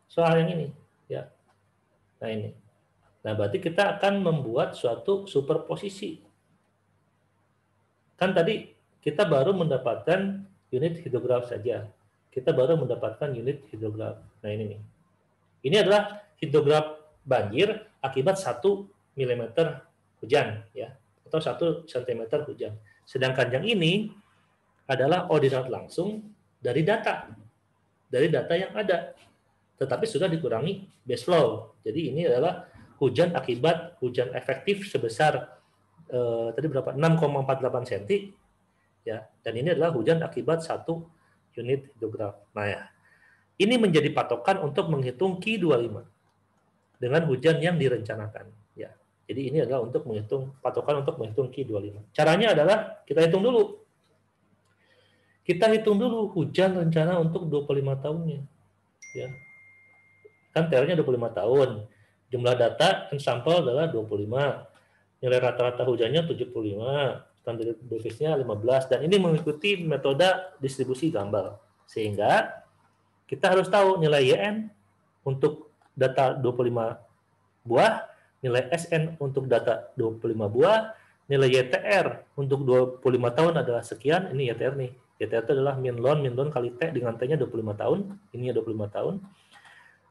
Speaker 1: soal yang ini? Ya. Nah, ini. Nah, berarti kita akan membuat suatu superposisi. Kan tadi kita baru mendapatkan unit hidrograf saja. kita baru mendapatkan unit hidrograf. Nah ini nih. Ini adalah hidrograf banjir akibat 1 mm hujan ya, atau 1 cm hujan. Sedangkan yang ini adalah ordinat langsung dari data yang ada, tetapi sudah dikurangi base flow. Jadi ini adalah hujan akibat hujan efektif sebesar tadi berapa? 6,48 cm ya, dan ini adalah hujan akibat 1 unit hidrograf. Nah ya, ini menjadi patokan untuk menghitung Q25 dengan hujan yang direncanakan ya. Jadi ini adalah untuk menghitung patokan untuk menghitung Q25. Caranya adalah kita hitung dulu. Kita hitung dulu hujan rencana untuk 25 tahunnya. Ya. Kan TR-nya 25 tahun. Jumlah data dan sampel adalah 25. Nilai rata-rata hujannya 75. Standar deviasinya 15. Dan ini mengikuti metode distribusi Gumbel. Sehingga kita harus tahu nilai YN untuk data 25 buah, nilai SN untuk data 25 buah, nilai YTR untuk 25 tahun adalah sekian. Ini YTR nih. YTR itu adalah min ln kali T dengan T-nya 25 tahun, ininya 25 tahun.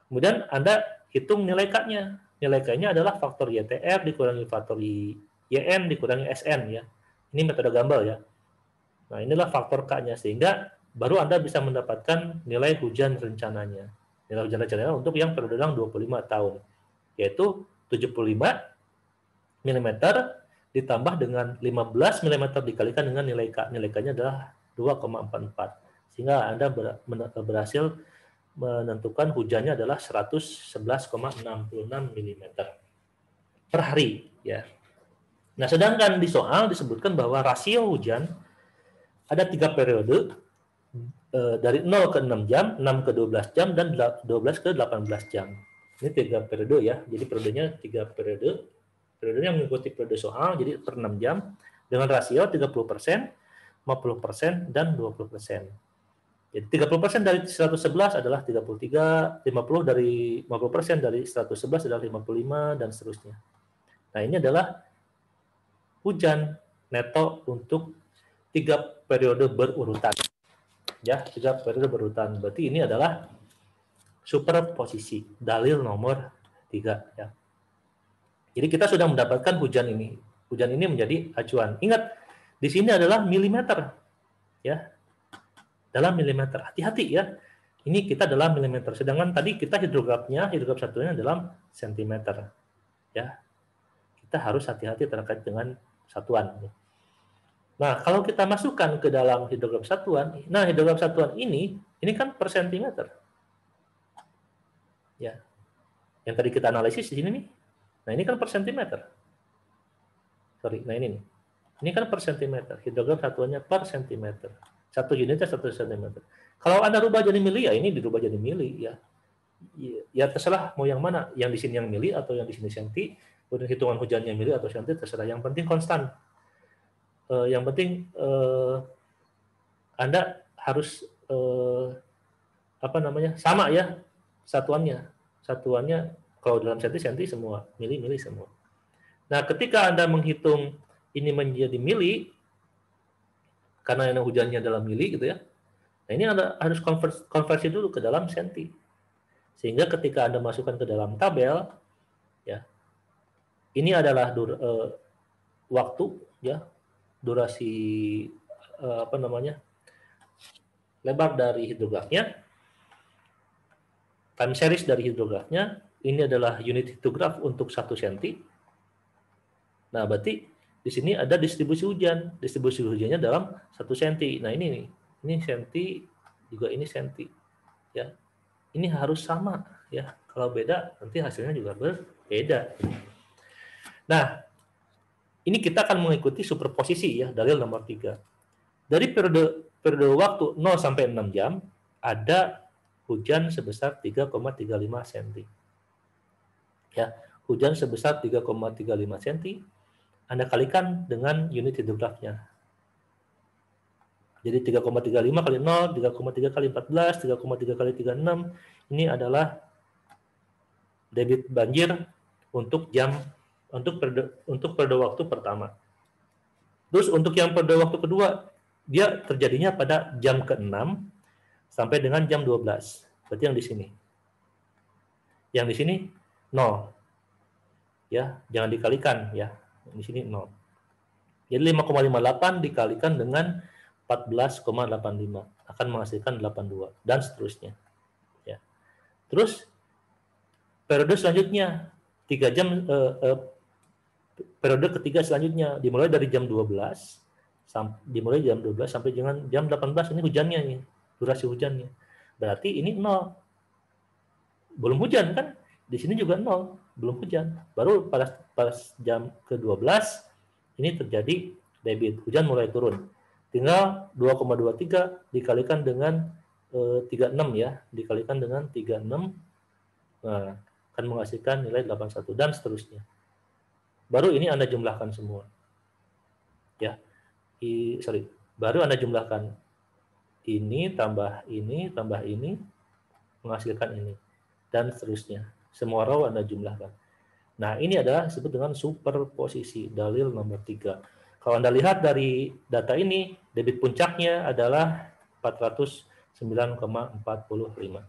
Speaker 1: Kemudian Anda hitung nilai K-nya. Nilai K-nya adalah faktor YTR dikurangi faktor YN dikurangi SN ya. Ini metode Gumbel ya. Nah, inilah faktor K-nya sehingga baru Anda bisa mendapatkan nilai hujan rencananya. Nilai hujan rencananya untuk yang periode 25 tahun, yaitu 75 mm ditambah dengan 15 mm dikalikan dengan nilai K. Nilai K-nya adalah 2,44. Sehingga Anda berhasil menentukan hujannya adalah 111,66 mm per hari. Ya. Nah, sedangkan di soal disebutkan bahwa rasio hujan ada 3 periode, dari 0 ke 6 jam, 6 ke 12 jam, dan 12 ke 18 jam. Ini 3 periode ya, jadi periodenya 3 periode. Periodenya mengikuti periode soal, jadi per 6 jam, dengan rasio 30%, 50%, dan 20%. Jadi 30% dari 111 adalah 33, 50 dari 50% dari 111 adalah 55, dan seterusnya. Nah, ini adalah hujan neto untuk 3 periode berurutan. Ya, 3 periode berurutan. Berarti ini adalah superposisi, dalil nomor 3 ya. Jadi kita sudah mendapatkan hujan ini. Hujan ini menjadi acuan. Ingat, di sini adalah milimeter. Ya. Dalam milimeter. Hati-hati ya. Ini kita dalam milimeter. Sedangkan tadi kita hidrograf satunya dalam sentimeter. Ya. Kita harus hati-hati terkait dengan satuan. Nah, kalau kita masukkan ke dalam hidrograf satuan, nah hidrograf satuan ini kan per sentimeter. Ya. Yang tadi kita analisis di sini nih. Nah, ini kan per sentimeter. Sorry, nah ini nih. Ini kan per sentimeter. Hidrograf satuannya per sentimeter. 1 unitnya 1 sentimeter. Kalau Anda rubah jadi mili, ya ini dirubah jadi mili. Ya, ya terserah mau yang mana. Yang di sini yang mili atau yang di sini senti. Kemudian hitungan hujannya mili atau senti, terserah. Yang penting konstan. Yang penting Anda harus sama ya satuannya. Satuannya kalau dalam senti semua, mili semua. Nah, ketika Anda menghitung ini menjadi mili, karena ini hujannya dalam mili gitu ya. Nah, ini Anda harus konversi dulu ke dalam senti. Sehingga ketika Anda masukkan ke dalam tabel, ya, ini adalah waktu, ya, durasi lebar dari hidrografnya, time series dari hidrografnya. Ini adalah unit hidrograf untuk 1 cm. Nah, berarti di sini ada distribusi hujan. Distribusi hujannya dalam 1 cm. Nah, ini nih. Ini senti, juga ini senti. Ya. Ini harus sama ya. Kalau beda nanti hasilnya juga berbeda. Nah, ini kita akan mengikuti superposisi ya, dalil nomor 3. Dari periode waktu 0 sampai 6 jam ada hujan sebesar 3,35 cm. Ya, hujan sebesar 3,35 cm Anda kalikan dengan unit hidrografnya. Jadi 3,35 kali 0, 3,3 kali 14, 3,3 kali 36, ini adalah debit banjir untuk periode waktu pertama. Terus untuk yang periode waktu kedua, dia terjadinya pada jam ke-6 sampai dengan jam 12. Berarti yang di sini. Yang di sini 0. Ya, jangan dikalikan ya. Di sini 0. Jadi 5,58 dikalikan dengan 14,85 akan menghasilkan 82 dan seterusnya. Ya. Terus periode selanjutnya 3 jam periode ketiga selanjutnya dimulai dari jam 12 sampai dengan jam 18 ini hujannya nih, durasi hujannya. Berarti ini 0. Belum hujan kan? Di sini juga 0, belum hujan. Baru pada jam ke-12 ini terjadi debit, hujan mulai turun. Tinggal 2,23 dikalikan dengan 36 ya, dikalikan dengan 36, nah, akan menghasilkan nilai 81 dan seterusnya. Baru ini Anda jumlahkan semua. Ya. Baru Anda jumlahkan ini tambah ini menghasilkan ini dan seterusnya. Semua row Anda jumlahkan. Nah, ini adalah disebut dengan superposisi, dalil nomor 3. Kalau Anda lihat dari data ini, debit puncaknya adalah 409,45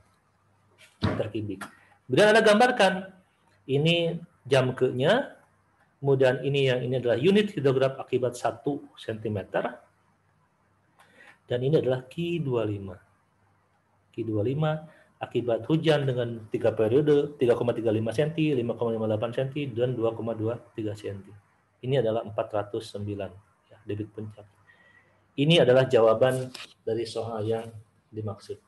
Speaker 1: meter kubik. Kemudian Anda gambarkan, ini jam ke-nya, kemudian ini adalah unit hidrograf akibat 1 cm, dan ini adalah Q25. Q25 akibat hujan dengan 3 periode, 3,35 cm, 5,58 cm, dan 2,23 cm. Ini adalah 409, ya, debit puncak. Ini adalah jawaban dari soal yang dimaksud.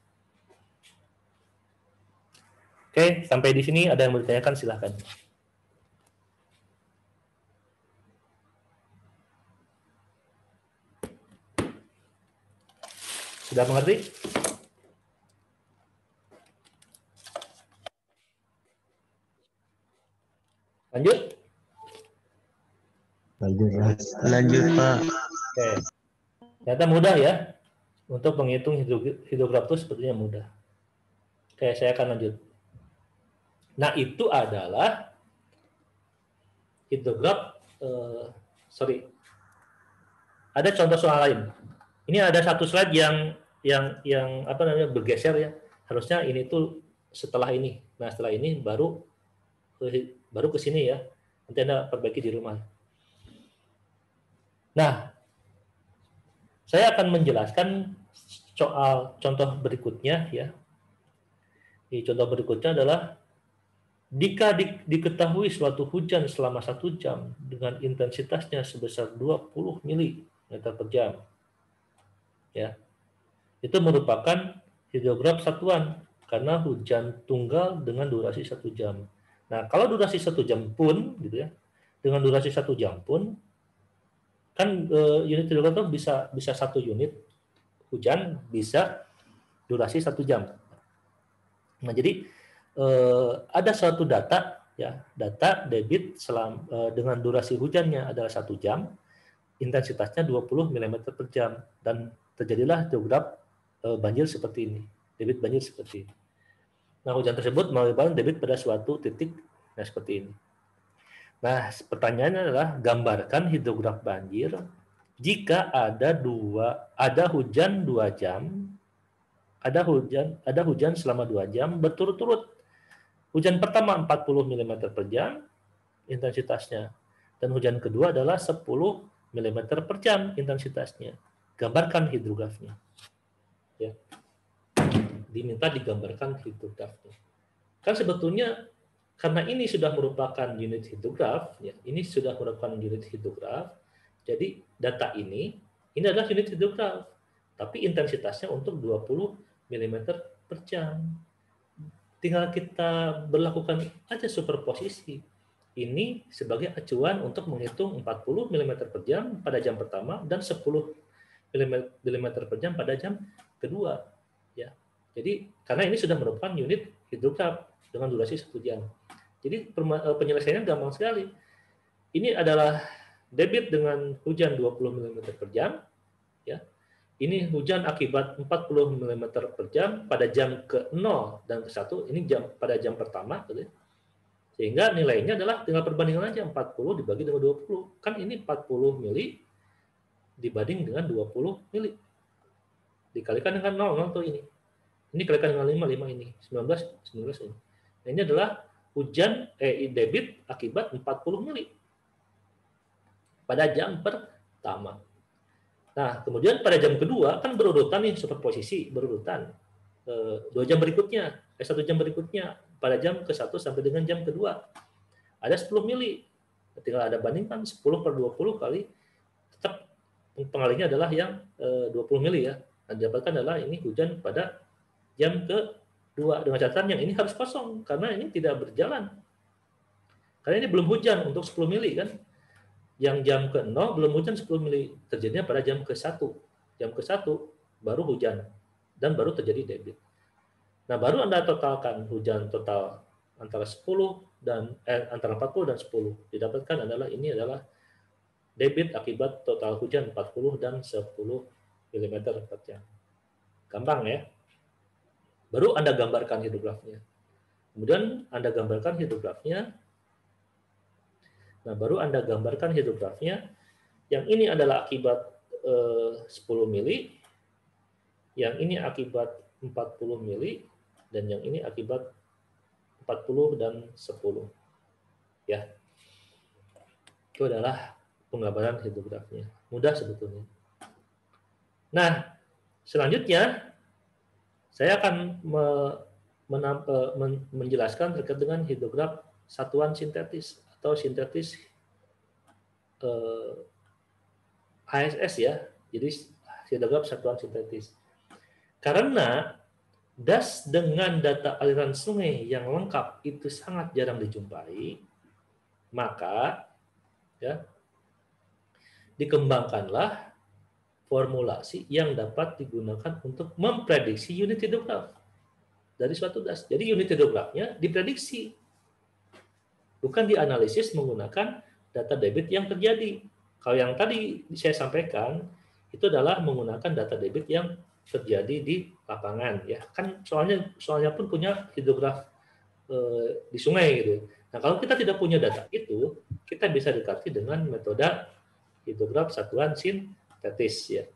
Speaker 1: Oke, sampai di sini ada yang mau ditanyakan, silahkan. Sudah mengerti? Lanjut?
Speaker 3: Lanjut, Pak.
Speaker 1: Oke. Ternyata mudah ya. Untuk menghitung hidrograf itu sepertinya mudah. Oke, saya akan lanjut. Nah, itu adalah hidrograf, ada contoh soal lain. Ini ada satu slide yang apa namanya bergeser ya. Harusnya ini tuh setelah ini. Nah, setelah ini baru ke sini ya. Nanti Anda perbaiki di rumah. Nah, saya akan menjelaskan soal contoh berikutnya ya. Di contoh berikutnya adalah jika diketahui suatu hujan selama 1 jam dengan intensitasnya sebesar 20 mm per jam, ya, itu merupakan hidrograf satuan karena hujan tunggal dengan durasi 1 jam. Nah, kalau durasi 1 jam pun, gitu ya, dengan durasi 1 jam pun, kan unit hidrograf bisa 1 unit hujan bisa durasi 1 jam. Nah, jadi ada suatu data ya, data debit dengan durasi hujannya adalah 1 jam, intensitasnya 20 mm per jam, dan terjadilah hidrograf banjir seperti ini, debit banjir seperti ini. Nah, hujan tersebut menyebabkan debit pada suatu titik, nah seperti ini. Nah, pertanyaannya adalah gambarkan hidrograf banjir jika ada hujan 2 jam, ada hujan selama 2 jam berturut-turut. Hujan pertama 40 mm per jam intensitasnya, dan hujan kedua adalah 10 mm per jam intensitasnya. Gambarkan hidrografnya. Ya. Diminta digambarkan hidrografnya. Kan sebetulnya karena ini sudah merupakan unit hidrograf, ya, ini sudah merupakan unit hidrograf. Jadi data ini adalah unit hidrograf, tapi intensitasnya untuk 20 mm per jam. Tinggal kita berlakukan aja superposisi. Ini sebagai acuan untuk menghitung 40 mm per jam pada jam pertama dan 10 mm per jam pada jam kedua. Ya. Jadi karena ini sudah merupakan unit hidrograf dengan durasi 1 jam. Jadi penyelesaiannya gampang sekali. Ini adalah debit dengan hujan 20 mm per jam. Ya. Ini hujan akibat 40 mm per jam pada jam ke-0 dan ke-1, ini pada jam pertama. Gitu. Sehingga nilainya adalah tinggal perbandingan aja, 40 dibagi dengan 20. Kan ini 40 mili dibanding dengan 20 mili. Dikalikan dengan 0 tuh ini. Ini kalikan dengan 5 ini. 19 ini. Nah, ini adalah hujan debit akibat 40 mili pada jam pertama. Nah, kemudian pada jam kedua kan berurutan nih, superposisi berurutan. 1 jam berikutnya pada jam ke-1 sampai dengan jam kedua ada 10 mili. Tinggal ada bandingkan 10/20 kali, tetap pengalinya adalah yang 20 mili ya. Nah, didapatkan adalah ini hujan pada jam kedua, dengan catatan yang ini harus kosong karena ini tidak berjalan. Karena ini belum hujan untuk 10 mili kan. Yang jam ke-0 belum hujan 10 mili, terjadinya pada jam ke-1. Jam ke-1 baru hujan dan baru terjadi debit. Nah, baru Anda totalkan hujan total antara 10 dan antara 40 dan 10. Didapatkan adalah ini adalah debit akibat total hujan 40 dan 10 mm per jam. Gampang ya. Baru Anda gambarkan hidrografnya. Kemudian Anda gambarkan hidrografnya. Nah, baru Anda gambarkan hidrografnya. Yang ini adalah akibat 10 mili, yang ini akibat 40 mili, dan yang ini akibat 40 dan 10. Ya. Itu adalah penggambaran hidrografnya. Mudah sebetulnya. Nah, selanjutnya saya akan menjelaskan terkait dengan hidrograf satuan sintetis atau sintetis HSS ya. Jadi hidrograf satuan sintetis. Karena das dengan data aliran sungai yang lengkap itu sangat jarang dijumpai, maka ya, dikembangkanlah formulasi yang dapat digunakan untuk memprediksi unit hidrograf dari suatu das. Jadi unit hidrografnya diprediksi, bukan dianalisis menggunakan data debit yang terjadi. Kalau yang tadi saya sampaikan itu adalah menggunakan data debit yang terjadi di lapangan, ya kan soalnya pun punya hidrograf di sungai gitu. Nah, kalau kita tidak punya data itu, kita bisa dekati dengan metode hidrograf satuan sintetis ya.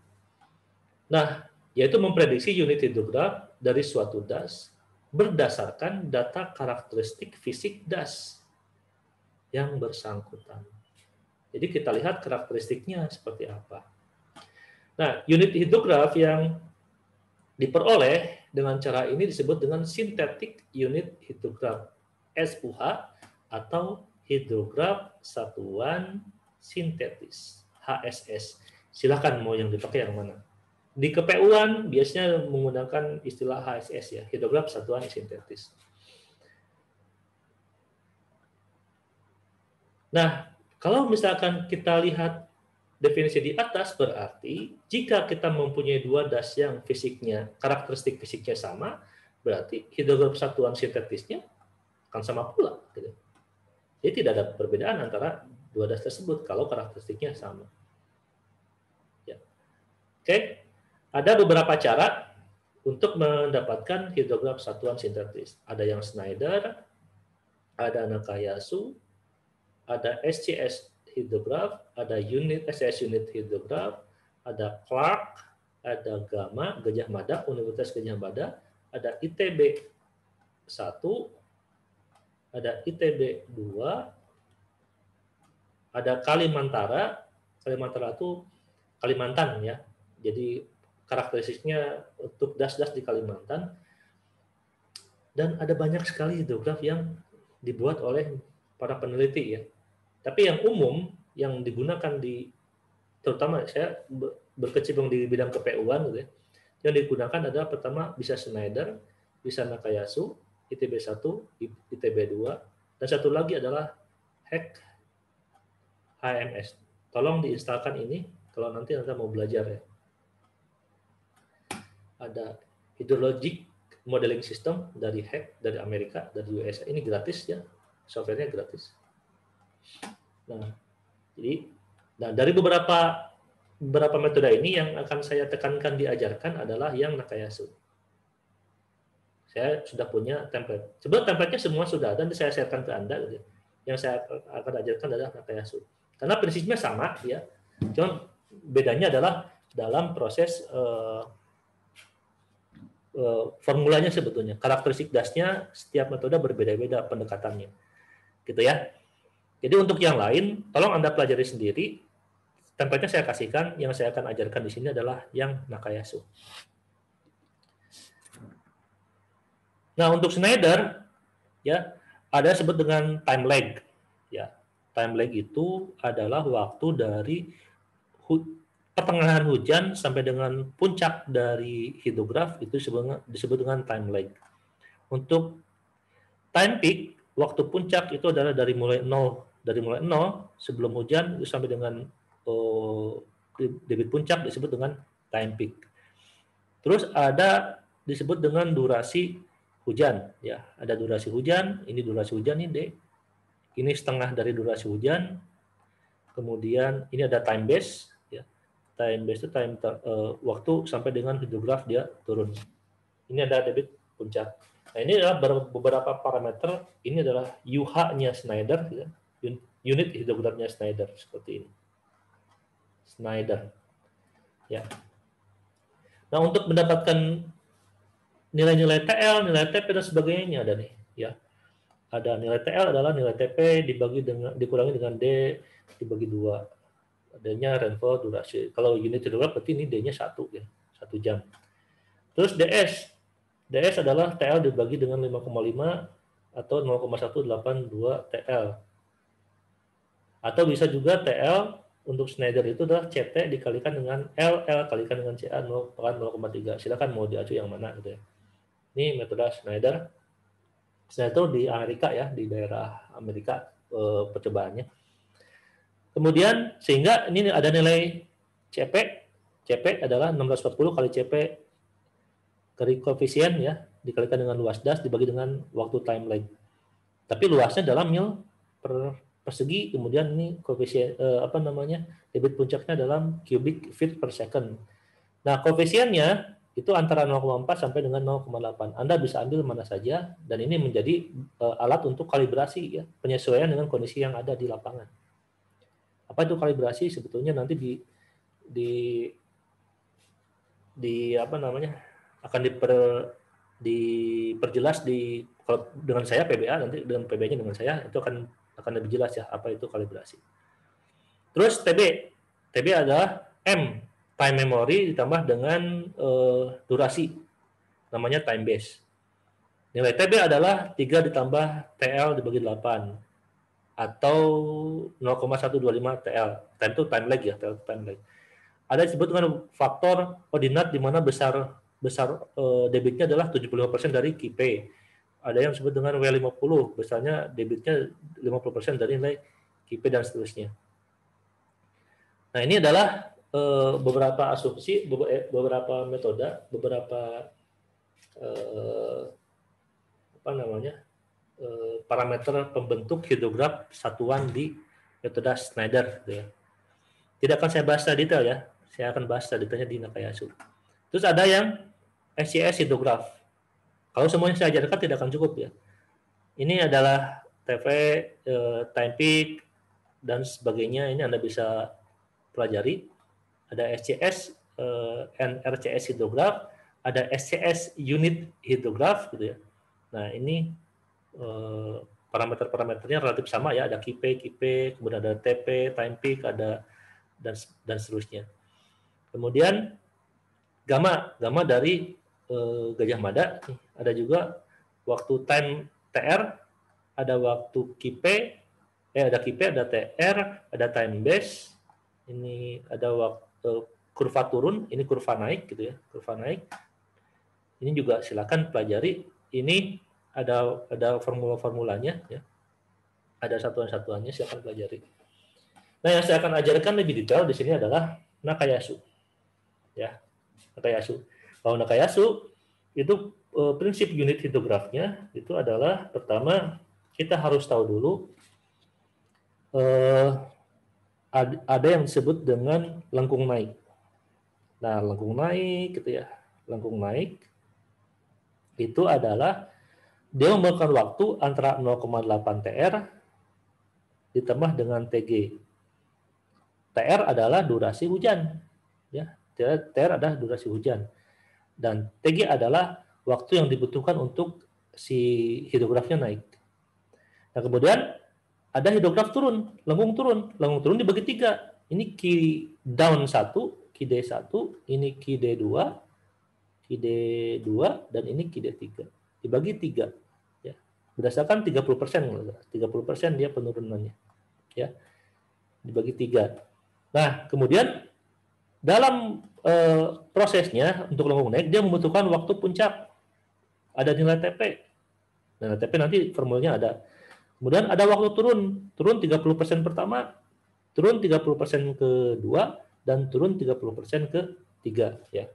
Speaker 1: Nah, yaitu memprediksi unit hidrograf dari suatu das berdasarkan data karakteristik fisik das yang bersangkutan. Jadi kita lihat karakteristiknya seperti apa. Nah, unit hidrograf yang diperoleh dengan cara ini disebut dengan synthetic unit hidrograph SUH atau hidrograf satuan sintetis HSS. Silakan mau yang dipakai yang mana. Di KPU-an biasanya menggunakan istilah HSS ya, hidrograf satuan sintetis. Nah, kalau misalkan kita lihat definisi di atas, berarti jika kita mempunyai dua das yang fisiknya, karakteristik fisiknya sama, berarti hidrograf satuan sintetisnya akan sama pula. Gitu. Jadi tidak ada perbedaan antara dua das tersebut kalau karakteristiknya sama. Ya. Oke, ada beberapa cara untuk mendapatkan hidrograf satuan sintetis. Ada yang Schneider, ada Nakayasu, ada SCS hidrograf, ada unit SCS unit hidrograf, ada Clark, ada Gamma, Gajah Mada, Universitas Gajah Mada, ada ITB 1, ada ITB 2, ada Kalimantara itu Kalimantan ya. Jadi karakteristiknya untuk das-das di Kalimantan. Dan ada banyak sekali hidrograf yang dibuat oleh para peneliti ya. Tapi yang umum yang digunakan di, terutama saya berkecimpung di bidang KPU-an gitu ya, yang digunakan adalah pertama bisa Schneider, bisa Nakayasu, ITB 1, ITB 2, dan satu lagi adalah HMS. Tolong diinstalkan ini kalau nanti Anda mau belajar ya. Ada Hydrologic Modeling System dari dari Amerika, dari USA. Ini gratis ya, softwarenya gratis. Nah, jadi dari beberapa metode ini yang akan saya tekankan diajarkan adalah yang Nakayasu. Saya sudah punya template. Sebetulnya template-nya semua sudah ada, dan saya sharekan ke Anda. Gitu. Yang saya akan ajarkan adalah Nakayasu. Karena prinsipnya sama, ya. Cuma bedanya adalah dalam proses formulanya sebetulnya. Karakteristik dasnya setiap metode berbeda-beda pendekatannya. Gitu ya. Jadi untuk yang lain, tolong Anda pelajari sendiri. Template-nya saya kasihkan, yang saya akan ajarkan di sini adalah yang Nakayasu. Nah, untuk Schneider, ya, ada disebut dengan time lag. Ya, time lag itu adalah waktu dari pertengahan hujan sampai dengan puncak dari hidrograf itu disebut dengan time lag. Untuk time peak, waktu puncak itu adalah dari mulai nol sebelum hujan sampai dengan debit puncak disebut dengan time peak. Terus ada disebut dengan durasi hujan, ya. Ada durasi hujan, ini durasi hujan ini D. Ini setengah dari durasi hujan. Kemudian ini ada time base, ya. Time base itu waktu sampai dengan hidrograf dia turun. Ini ada debit puncak. Nah, ini adalah beberapa parameter. Ini adalah UH-nya Schneider, ya. Unit hidrografnya Schneider seperti ini. Schneider, ya. Nah, untuk mendapatkan nilai-nilai TL, nilai TP dan sebagainya ada nih, ya. Ada nilai TL adalah nilai TP dikurangi dengan D dibagi 2. D-nya rainfall durasi. Kalau unit hidrograf berarti ini D-nya 1, ya, 1 jam. Terus DS adalah TL dibagi dengan 5,5 atau 0,182 TL. Atau bisa juga TL untuk Schneider itu adalah CT dikalikan dengan LL kalikan dengan CA 0,3. Silakan mau diacu yang mana gitu ya. Ini metode Schneider. Schneider di Amerika, ya, di daerah Amerika percobaannya. Kemudian sehingga ini ada nilai CP. CP adalah 640 kali CP dari koefisien, ya, dikalikan dengan luas das dibagi dengan waktu time lag. Tapi luasnya dalam mil persegi, kemudian ini koefisien debit puncaknya dalam cubic feet per second. Nah, koefisiennya itu antara 0,4 sampai dengan 0,8. Anda bisa ambil mana saja dan ini menjadi alat untuk kalibrasi, ya, penyesuaian dengan kondisi yang ada di lapangan. Apa itu kalibrasi? Sebetulnya nanti akan diperjelas kalau dengan saya PBA, nanti dengan PBA-nya dengan saya itu akan lebih jelas, ya, apa itu kalibrasi. Terus TB adalah M, time memory ditambah dengan durasi, namanya time base. Nilai TB adalah 3 ditambah TL dibagi 8 atau 0,125 TL. Time itu time lag, ya, time lag. Ada disebut dengan faktor ordinat di mana besar debitnya adalah 75% dari KP. Ada yang disebut dengan W50, besarnya debitnya 50% dari nilai KP dan seterusnya. Nah, ini adalah beberapa asumsi, beberapa metode, beberapa parameter pembentuk hidrograf satuan di metode Schneider, gitu ya. Tidak akan saya bahas secara detail, ya. Saya akan bahas secara detailnya di Nakayasu. Terus ada yang SCS hidrograf. Kalau semuanya saya ajarkan tidak akan cukup, ya. Ini adalah TV, time peak dan sebagainya. Ini Anda bisa pelajari. Ada SCS and RCS hidrograf, ada SCS unit hidrograf, gitu ya. Nah, ini parameter-parameternya relatif sama, ya. Ada KP, kemudian ada TP, time peak, ada dan seterusnya. Kemudian gamma dari Gajah Mada, ada juga waktu time TR, ada waktu ada KP, ada TR, ada time base, ini ada waktu kurva turun, ini kurva naik, gitu ya, kurva naik. Ini juga silakan pelajari. Ini ada formula-formulanya, ya. Ada satuan-satuannya, silakan pelajari. Nah, yang saya akan ajarkan lebih detail di sini adalah Nakayasu, ya, Nakayasu. Kalau Nakayasu itu prinsip unit hidrografnya itu adalah pertama kita harus tahu dulu ada yang disebut dengan lengkung naik. Nah, lengkung naik, gitu ya, lengkung naik itu adalah dia memakan waktu antara 0,8 TR ditambah dengan TG. TR adalah durasi hujan, ya. TR adalah durasi hujan. Dan TG adalah waktu yang dibutuhkan untuk si hidrografnya naik. Nah, kemudian ada hidrograf turun, lengung turun dibagi 3. Ini Q down 1, QD1, ini QD2, QD2, dan ini QD3. Dibagi 3. Ya. Berdasarkan 30%, 30% dia penurunannya. Ya. Dibagi 3. Nah, kemudian dalam prosesnya untuk lengung naik, dia membutuhkan waktu puncak. Ada nilai TP. Nilai TP nanti formulanya ada. Kemudian ada waktu turun 30% pertama, turun 30% kedua, dan turun 30% ketiga. Ya.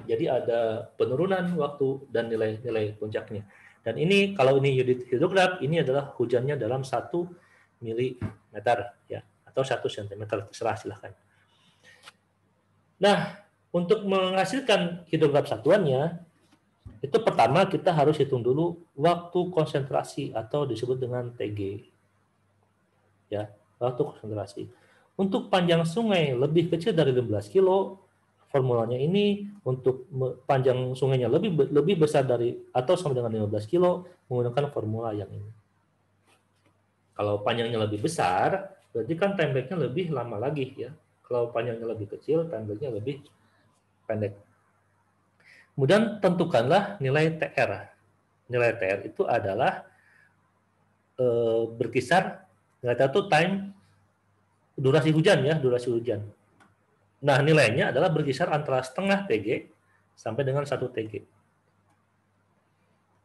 Speaker 1: Jadi ada penurunan waktu dan nilai puncaknya. Dan ini kalau ini unit hidrograf, ini adalah hujannya dalam 1 mm ya, atau 1 cm, terserah silahkan. Nah, untuk menghasilkan hidrograf satuannya, itu pertama kita harus hitung dulu waktu konsentrasi atau disebut dengan TG. Ya, waktu konsentrasi. Untuk panjang sungai lebih kecil dari 15 kilo, formulanya ini untuk panjang sungainya lebih besar dari atau sama dengan 15 kilo menggunakan formula yang ini. Kalau panjangnya lebih besar, berarti kan time lag-nya lebih lama lagi ya. Kalau panjangnya lebih kecil, time lag-nya lebih pendek. Kemudian tentukanlah nilai TR. Nilai TR itu adalah berkisar, nilai TR itu time durasi hujan ya, durasi hujan. Nah, nilainya adalah berkisar antara setengah TG sampai dengan 1 TG.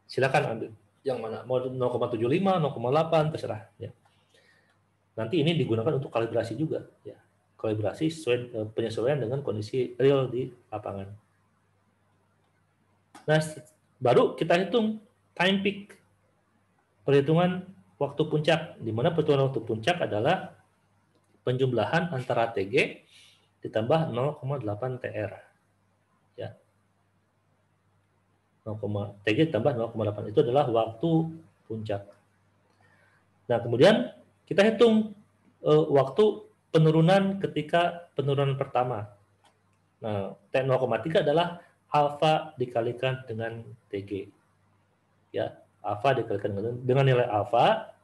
Speaker 1: Silakan ambil yang mana, mau 0,75, 0,8, terserah ya. Nanti ini digunakan untuk kalibrasi juga ya. Kalibrasi sesuai penyesuaian dengan kondisi real di lapangan. Nah, baru kita hitung time peak, perhitungan waktu puncak, di mana perhitungan waktu puncak adalah penjumlahan antara TG ditambah 0,8 TR. Ya. TG ditambah 0,8 itu adalah waktu puncak. Nah, kemudian kita hitung waktu penurunan ketika penurunan pertama. Nah, T0,3 adalah alfa dikalikan dengan TG. Ya, alfa dikalikan dengan nilai alfa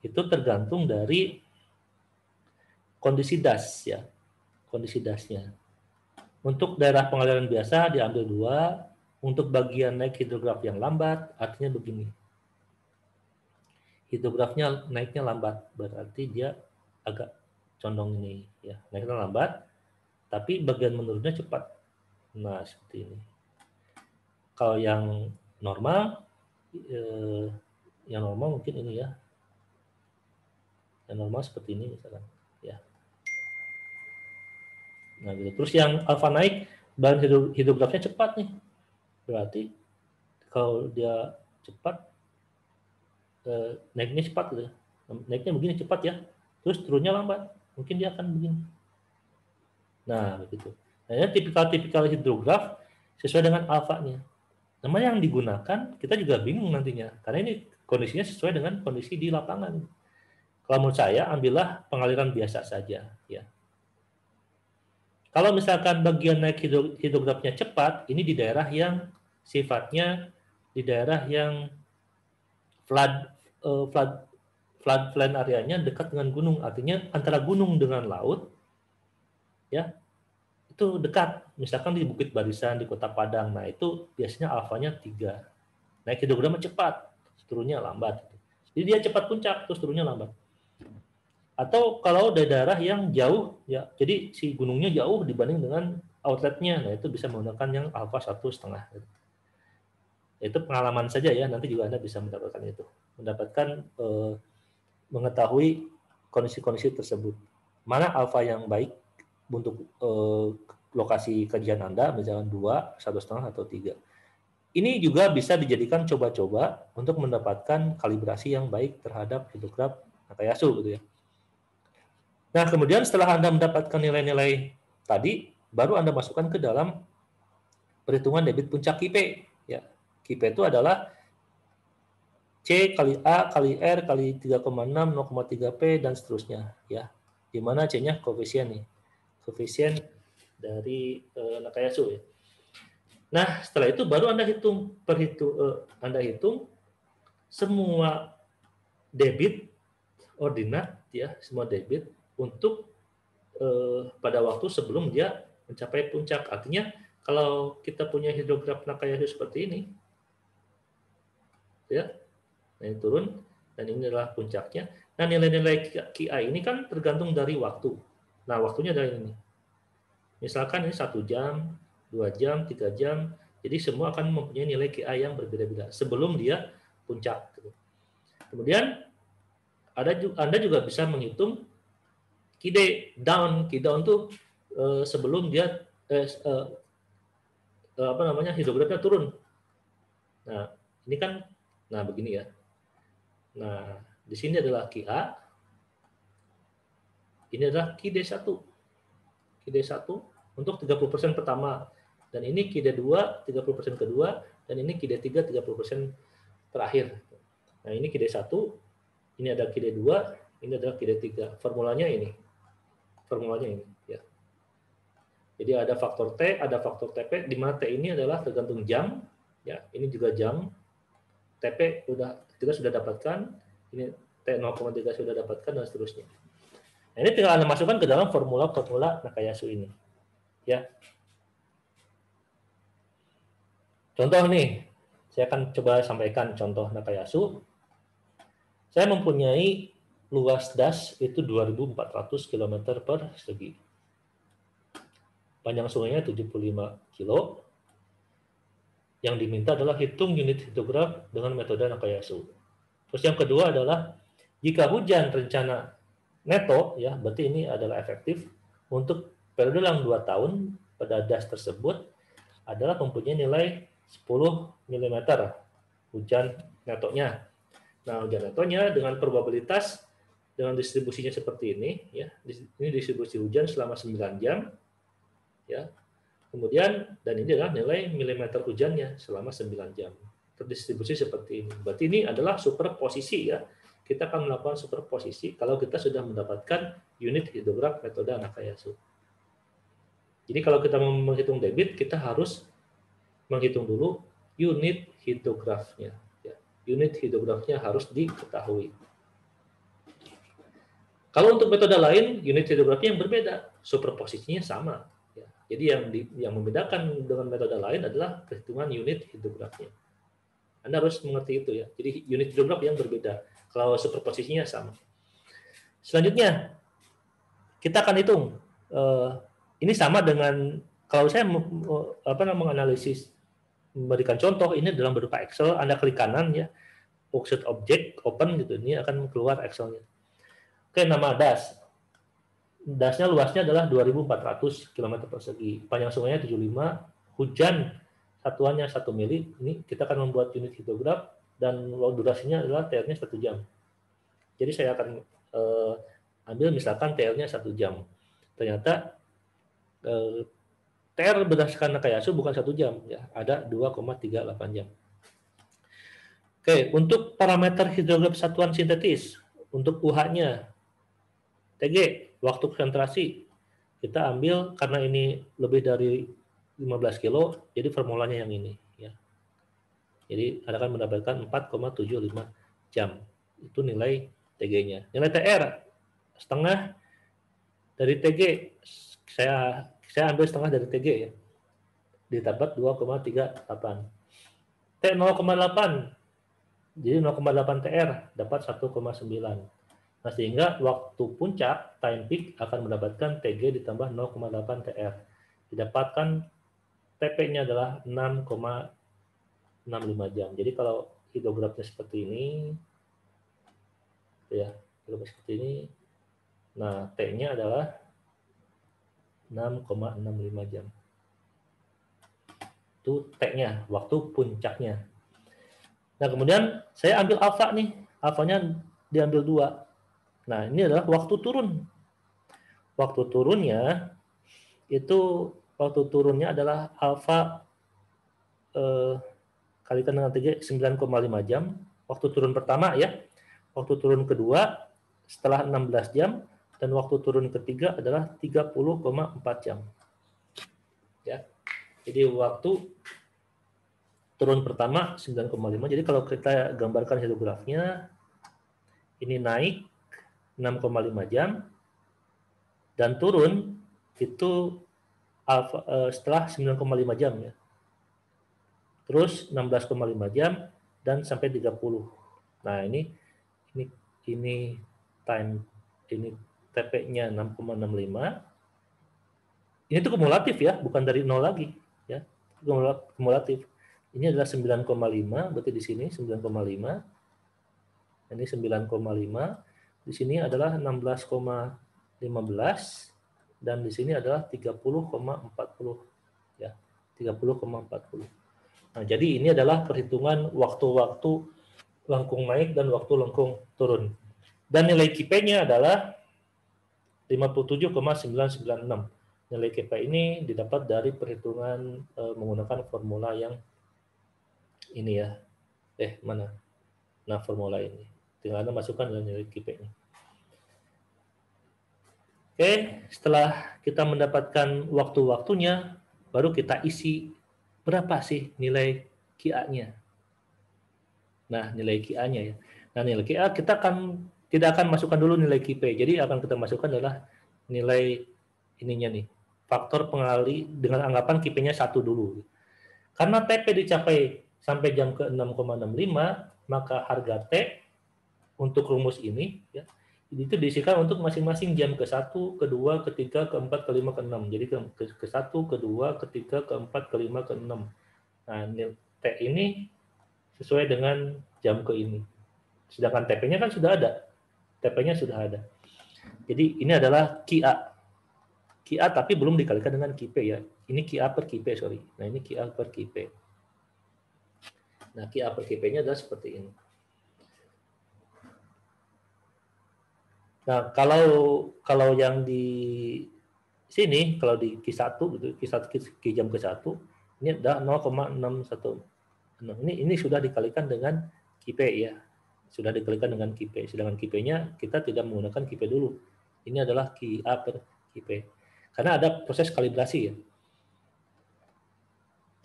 Speaker 1: itu tergantung dari kondisi das ya. Kondisi dasnya. Untuk daerah pengaliran biasa diambil 2, untuk bagian naik hidrograf yang lambat artinya begini. Hidrografnya naiknya lambat, berarti dia agak condong ini ya. Naiknya lambat, tapi bagian menurunnya cepat. Nah, seperti ini. Kalau yang normal mungkin ini ya. Yang normal seperti ini misalkan ya. Nah, gitu. Terus yang alfa naik, bahan hidrografnya cepat nih. Berarti kalau dia cepat naiknya cepat gitu. Naiknya begini cepat ya. Terus turunnya lambat. Mungkin dia akan begini. Nah, begitu. Nah, ini tipikal hidrograf sesuai dengan alfanya. Nama yang digunakan kita juga bingung nantinya, karena ini kondisinya sesuai dengan kondisi di lapangan. Kalau menurut saya, ambillah pengaliran biasa saja. Ya. Kalau misalkan bagian naik hidrografnya cepat, ini di daerah yang sifatnya di daerah yang floodplain areanya dekat dengan gunung, artinya antara gunung dengan laut, ya itu dekat. Misalkan di Bukit Barisan, di Kota Padang, nah itu biasanya alfanya 3. Naik hidrografnya cepat, turunnya lambat. Jadi dia cepat puncak, terus turunnya lambat. Atau kalau daerah yang jauh, ya, jadi si gunungnya jauh dibanding dengan outletnya, nah itu bisa menggunakan yang alfa 1,5. Itu pengalaman saja ya, nanti juga Anda bisa mendapatkan itu. Mendapatkan mengetahui kondisi-kondisi tersebut. Mana alfa yang baik untuk lokasi kajian Anda, misalkan 2, 1,5, atau 3. Ini juga bisa dijadikan coba-coba untuk mendapatkan kalibrasi yang baik terhadap hidrograf Nakayasu gitu ya. Nah, kemudian setelah Anda mendapatkan nilai-nilai tadi, baru Anda masukkan ke dalam perhitungan debit puncak KIP. Ya. KIP itu adalah C kali A kali R kali 3,6, 0,3P, dan seterusnya. Ya. Di mana C-nya koefisien nih. Koefisien dari Nakayasu ya. Nah, setelah itu baru Anda Anda hitung semua debit ordinat ya, semua debit untuk pada waktu sebelum dia mencapai puncak. Artinya kalau kita punya hidrograf Nakayasu seperti ini, ya, nah ini turun dan ini adalah puncaknya. Nah, nilai-nilai KI ini kan tergantung dari waktu. Nah, waktunya dari ini. Misalkan ini 1 jam, 2 jam, 3 jam. Jadi semua akan mempunyai nilai KI yang berbeda-beda sebelum dia puncak. Kemudian Anda juga bisa menghitung Key down tuh sebelum dia hidrografnya turun. Nah, ini kan begini ya. Nah, di sini adalah KA. Ini adalah KD1. KD1 untuk 30% pertama. Dan ini KD2 30% kedua dan ini KD3 30% terakhir. Nah, ini KD1, ini ada KD2, ini adalah KD3. Formulanya ini ya. Jadi ada faktor T, ada faktor TP, di mana T ini adalah tergantung jam, ya. Ini juga jam. TP kita sudah dapatkan, ini T0,3 sudah dapatkan dan seterusnya. Nah, ini tinggal Anda masukkan ke dalam formula Nakayasu ini, ya. Contoh nih, saya akan coba sampaikan contoh Nakayasu. Saya mempunyai luas das itu 2.400 km persegi. Panjang sungainya 75 kilo. Yang diminta adalah hitung unit hidrograf dengan metode Nakayasu. Terus yang kedua adalah jika hujan rencana neto, ya berarti ini adalah efektif untuk periode yang 2 tahun pada das tersebut adalah mempunyai nilai 10 mm hujan netonya. Nah, hujan netonya dengan probabilitas dengan distribusinya seperti ini, ya. Ini distribusi hujan selama 9 jam, ya. Kemudian, dan ini adalah nilai milimeter hujannya selama 9 jam. Terdistribusi seperti ini. Berarti ini adalah superposisi ya. Kita akan melakukan superposisi kalau kita sudah mendapatkan unit hidrograf metode Nakayasu. Jadi kalau kita mau menghitung debit, kita harus menghitung dulu unit hidrografnya. Ya. Unit hidrografnya harus diketahui. Kalau untuk metode lain, unit hidrografnya yang berbeda. Superposisinya sama. Jadi yang membedakan dengan metode lain adalah perhitungan unit hidrografnya. Anda harus mengerti itu ya. Jadi unit hidrograf yang berbeda. Kalau superposisinya sama. Selanjutnya kita akan hitung. Ini sama dengan kalau saya menganalisis, memberikan contoh ini dalam berupa Excel. Anda klik kanan ya, worksheet object open gitu. Ini akan keluar Excelnya. Oke, nama das. Dasnya luasnya adalah 2.400 km persegi. Panjang sungainya 75. Hujan satuannya 1 mili. Ini kita akan membuat unit hidrograf dan durasinya adalah TR-nya 1 jam. Jadi saya akan ambil misalkan TR-nya 1 jam. Ternyata TR berdasarkan Nakayasu bukan 1 jam, ya, ada 2,38 jam. Oke, untuk parameter hidrograf satuan sintetis, untuk UH-nya, TG, waktu konsentrasi, kita ambil karena ini lebih dari 15 kilo, jadi formulanya yang ini. Ya. Jadi Anda akan mendapatkan 4,75 jam. Itu nilai TG-nya. Nilai TR, setengah dari TG, saya ambil setengah dari TG ya. Didapat 2,38. T0,8, jadi 0,8 TR, dapat 1,9. Nah, sehingga waktu puncak, time peak, akan mendapatkan TG ditambah 0,8 TR. Didapatkan TP-nya adalah 6,65 jam. Jadi kalau hidrografnya seperti ini, ya, seperti ini, nah T-nya adalah 6,65 jam. Itu T-nya, waktu puncaknya. Nah, kemudian saya ambil alfa nih. Alfanya diambil 2. Nah, ini adalah waktu turun. Waktu turunnya adalah alfa kalikan dengan TG 9,5 jam. Waktu turun pertama ya. Waktu turun kedua setelah 16 jam dan waktu turun ketiga adalah 30,4 jam. Ya. Jadi waktu turun pertama 9,5. Jadi kalau kita gambarkan hidrografnya, ini naik 6,5 jam dan turun itu setelah 9,5 jam ya. Terus 16,5 jam dan sampai 30. Nah, ini time ini TP-nya 6,65. Ini tuh kumulatif ya, bukan dari nol lagi ya. Kumulatif. Ini adalah 9,5, berarti di sini 9,5. Ini 9,5. Di sini adalah 16,15 dan di sini adalah 30,40 ya. 30,40. Nah, jadi ini adalah perhitungan waktu-waktu lengkung naik dan waktu lengkung turun. Dan nilai KP-nya adalah 57,996. Nilai KP ini didapat dari perhitungan menggunakan formula yang ini ya. Mana? Nah, formula ini. Tinggal Anda masukkan dalam nilai KP-nya. Oke, setelah kita mendapatkan waktu-waktunya, baru kita isi berapa sih nilai QA-nya. Nah, nilai QA-nya ya. Nah, nilai QA kita tidak akan masukkan dulu nilai KP. Jadi akan kita masukkan adalah nilai ininya nih. Faktor pengali dengan anggapan KP-nya 1 dulu. Karena TP dicapai sampai jam ke 6,65, maka harga T untuk rumus ini ya, itu diisikan untuk masing-masing jam ke-1, ke-2, ke-3, ke-4, ke-5, ke-6. Jadi ke-1, ke-2, ke-3, ke-4, ke-5, ke-6. Nah, T ini sesuai dengan jam ke ini. Sedangkan TP-nya kan sudah ada. TP-nya sudah ada. Jadi ini adalah QA. QA tapi belum dikalikan dengan KP ya. Ini QA per KP, sorry. Nah, ini QA per KP. Nah, QA per KP-nya adalah seperti ini. Nah, kalau yang di sini, kalau di Q1 gitu, Q jam ke-1, ini adalah 0,616. Ini sudah dikalikan dengan KP ya. Sudah dikalikan dengan KP. Sedangkan KP-nya kita tidak menggunakan KP dulu. Ini adalah QA per KP. Karena ada proses kalibrasi ya.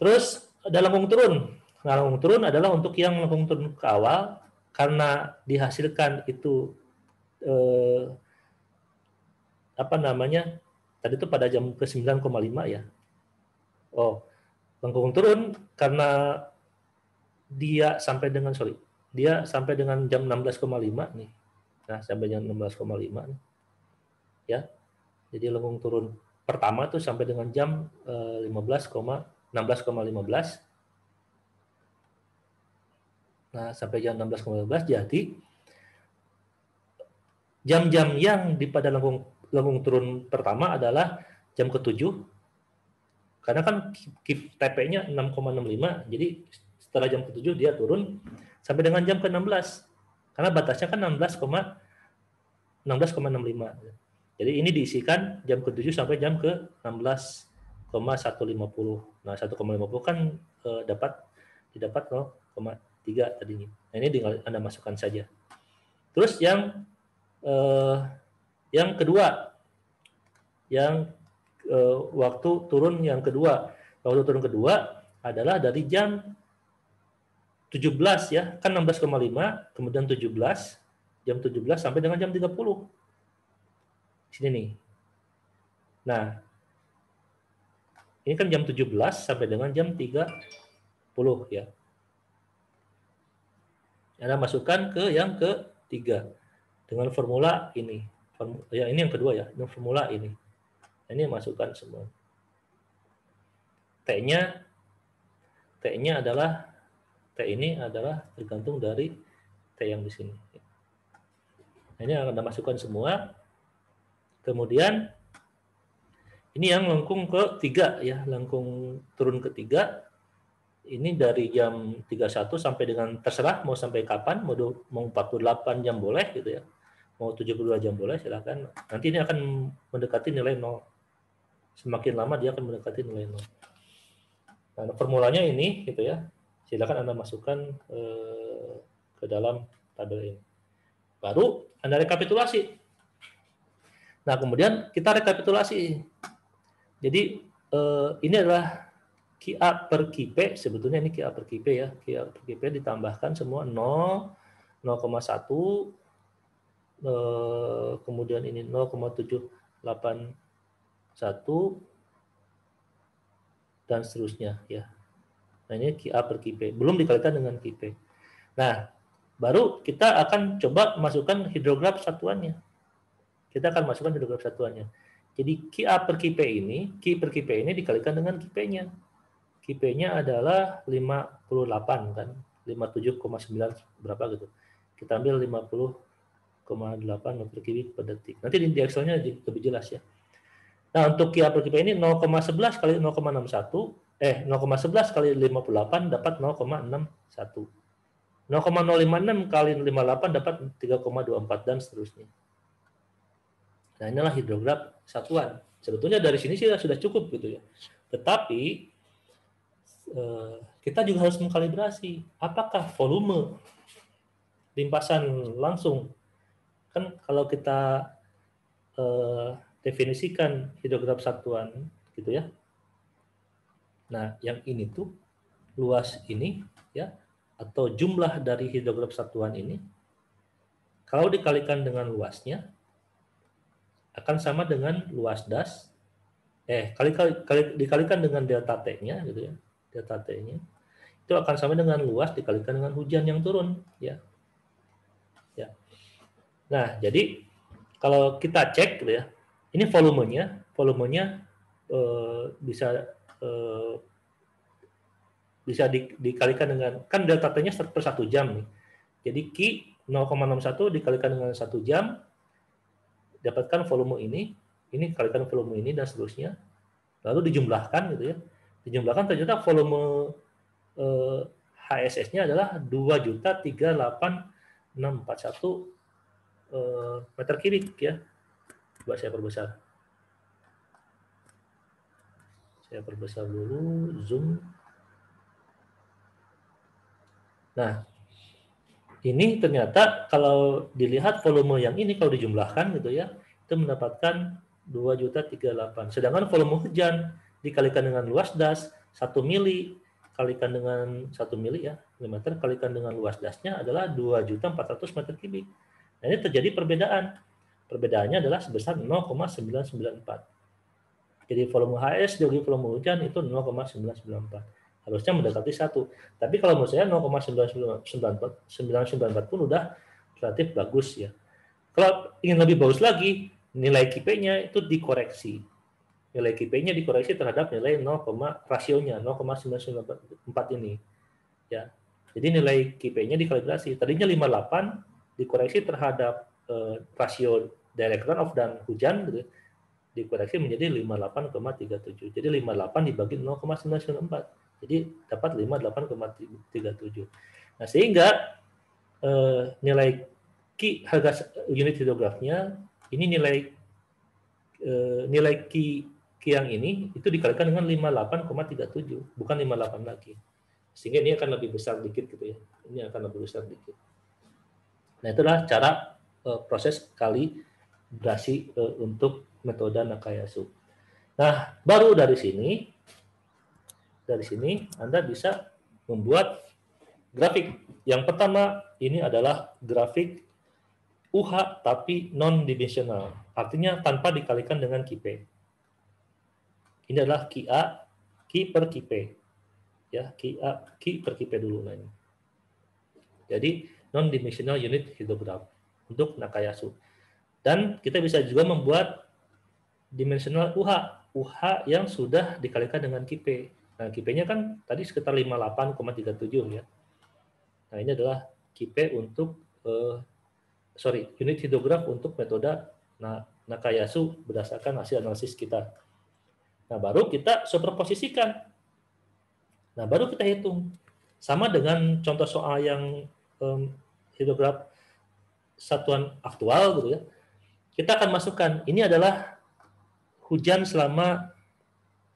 Speaker 1: Terus ada lengkung turun. Nah, lengkung turun adalah untuk yang lengkung turun ke awal karena dihasilkan itu tadi itu pada jam ke 9,5 ya. Oh, lengkung turun karena dia sampai dengan jam 16,5 nih. Nah, sampai jam 16,5 nih. Ya. Jadi lengkung turun pertama tuh sampai dengan jam 16,15. Nah, sampai jam 16,15 jadi jam-jam yang di pada lengkung turun pertama adalah jam ke-7. Karena kan TP-nya 6,65. Jadi setelah jam ke-7 dia turun sampai dengan jam ke-16. Karena batasnya kan 16,65. Jadi ini diisikan jam ke-7 sampai jam ke-16,150. Nah, 1,50 kan didapat 0,3 tadinya. Nah, ini tinggal Anda masukkan saja. Terus yang kedua, waktu turun yang kedua. Waktu turun kedua adalah dari jam 17 ya, kan 16,5, kemudian 17, jam 17 sampai dengan jam 30. Sini nih. Nah, ini kan jam 17 sampai dengan jam 30 ya. Anda masukkan ke yang ketiga dengan formula ini. Ya, ini yang kedua ya, dengan formula ini. Ini masukkan semua. T-nya adalah tergantung dari T yang di sini. Ini akan Anda masukkan semua. Kemudian ini yang lengkung ketiga ya, lengkung turun ketiga. Ini dari jam 31 sampai dengan terserah mau sampai kapan, mau 48 jam boleh gitu ya. Mau 72 jam boleh, silakan. Nanti ini akan mendekati nilai 0. Semakin lama dia akan mendekati nilai 0. Nah, formulanya ini gitu ya. Silakan Anda masukkan ke dalam tabel ini. Baru Anda rekapitulasi. Nah, kemudian kita rekapitulasi. Jadi ini adalah QA per QP, sebetulnya ini QA per QP ya. QA per QP ditambahkan semua 0, 0,1, kemudian ini 0,781 dan seterusnya ya. Nah, ini QA per QP, belum dikalikan dengan QP. Nah, baru kita akan coba masukkan hidrograf satuannya. Kita akan masukkan hidrograf satuannya. Jadi QA per QP ini, Q per QP ini dikalikan dengan QP-nya. QP-nya adalah 58 kan, 57,9 berapa gitu. Kita ambil 50,8 meter kubik per detik. Nanti di Excel-nya lebih jelas ya. Nah, untuk QA per QP ini 0,11 kali 0,61, 0,11 kali 58 dapat 0,61. 0,056 kali 58 dapat 3,24 dan seterusnya. Nah, inilah hidrograf satuan. Sebetulnya dari sini sih sudah cukup gitu ya. Tetapi kita juga harus mengkalibrasi apakah volume limpasan langsung, kan kalau kita definisikan hidrograf satuan gitu ya. Nah, yang ini tuh luas ini ya, atau jumlah dari hidrograf satuan ini kalau dikalikan dengan luasnya akan sama dengan luas das dikalikan dengan delta T-nya gitu ya. Delta T-nya itu akan sama dengan luas dikalikan dengan hujan yang turun ya. Ya. Nah, jadi kalau kita cek gitu ya, ini volumenya bisa dikalikan dengan, kan delta T-nya per 1 jam nih. Jadi Q 0,61 dikalikan dengan 1 jam, dapatkan volume ini kalikan volume ini dan seterusnya. Lalu dijumlahkan gitu ya. Dijumlahkan ternyata volume HSS-nya adalah 2.38641 meter kubik ya. Coba saya perbesar. Saya perbesar dulu, zoom. Nah, ini ternyata kalau dilihat volume yang ini kalau dijumlahkan gitu ya, itu mendapatkan 2.038. Sedangkan volume hujan dikalikan dengan luas das 1 mili kalikan dengan 1 mili ya, meter kalikan dengan luas dasnya adalah 2.400 meter kubik. Nah, ini terjadi perbedaan. Perbedaannya adalah sebesar 0,994. Jadi volume HS dari volume hujan itu 0,994. Harusnya mendekati 1. Tapi kalau menurut saya 0,994 pun udah relatif bagus ya. Kalau ingin lebih bagus lagi, nilai QP-nya itu dikoreksi. Nilai QP-nya dikoreksi terhadap nilai rasionya 0,994 ini. Ya. Jadi nilai QP-nya dikalibrasi. Tadinya 58 dikoreksi terhadap rasio direct runoff dan hujan gitu, dikoreksi menjadi 58,37. Jadi 58 dibagi 0,994. Jadi dapat 58,37. Nah, sehingga nilai Q harga unit hidrografnya ini nilai Q yang ini itu dikalikan dengan 58,37, bukan 58 lagi. Sehingga ini akan lebih besar dikit gitu ya. Ini akan lebih besar dikit. Nah, itulah cara proses kalibrasi untuk metode Nakayasu. Nah, baru dari sini Anda bisa membuat grafik. Yang pertama ini adalah grafik UH tapi non-dimensional. Artinya tanpa dikalikan dengan QP. Ini adalah QA, Q per QP. Ya, QA, Q per QP dulu. Nah, ini. Jadi, non-dimensional unit hidrograph untuk Nakayasu. Dan kita bisa juga membuat dimensional UH yang sudah dikalikan dengan QP. Nah, QP-nya kan tadi sekitar 58,37 ya. Nah, ini adalah QP untuk unit hidrograf untuk metode Nakayasu berdasarkan hasil analisis kita. Nah, baru kita superposisikan. Nah, baru kita hitung. Sama dengan contoh soal yang hidrograf satuan aktual gitu ya. Kita akan masukkan, ini adalah hujan selama,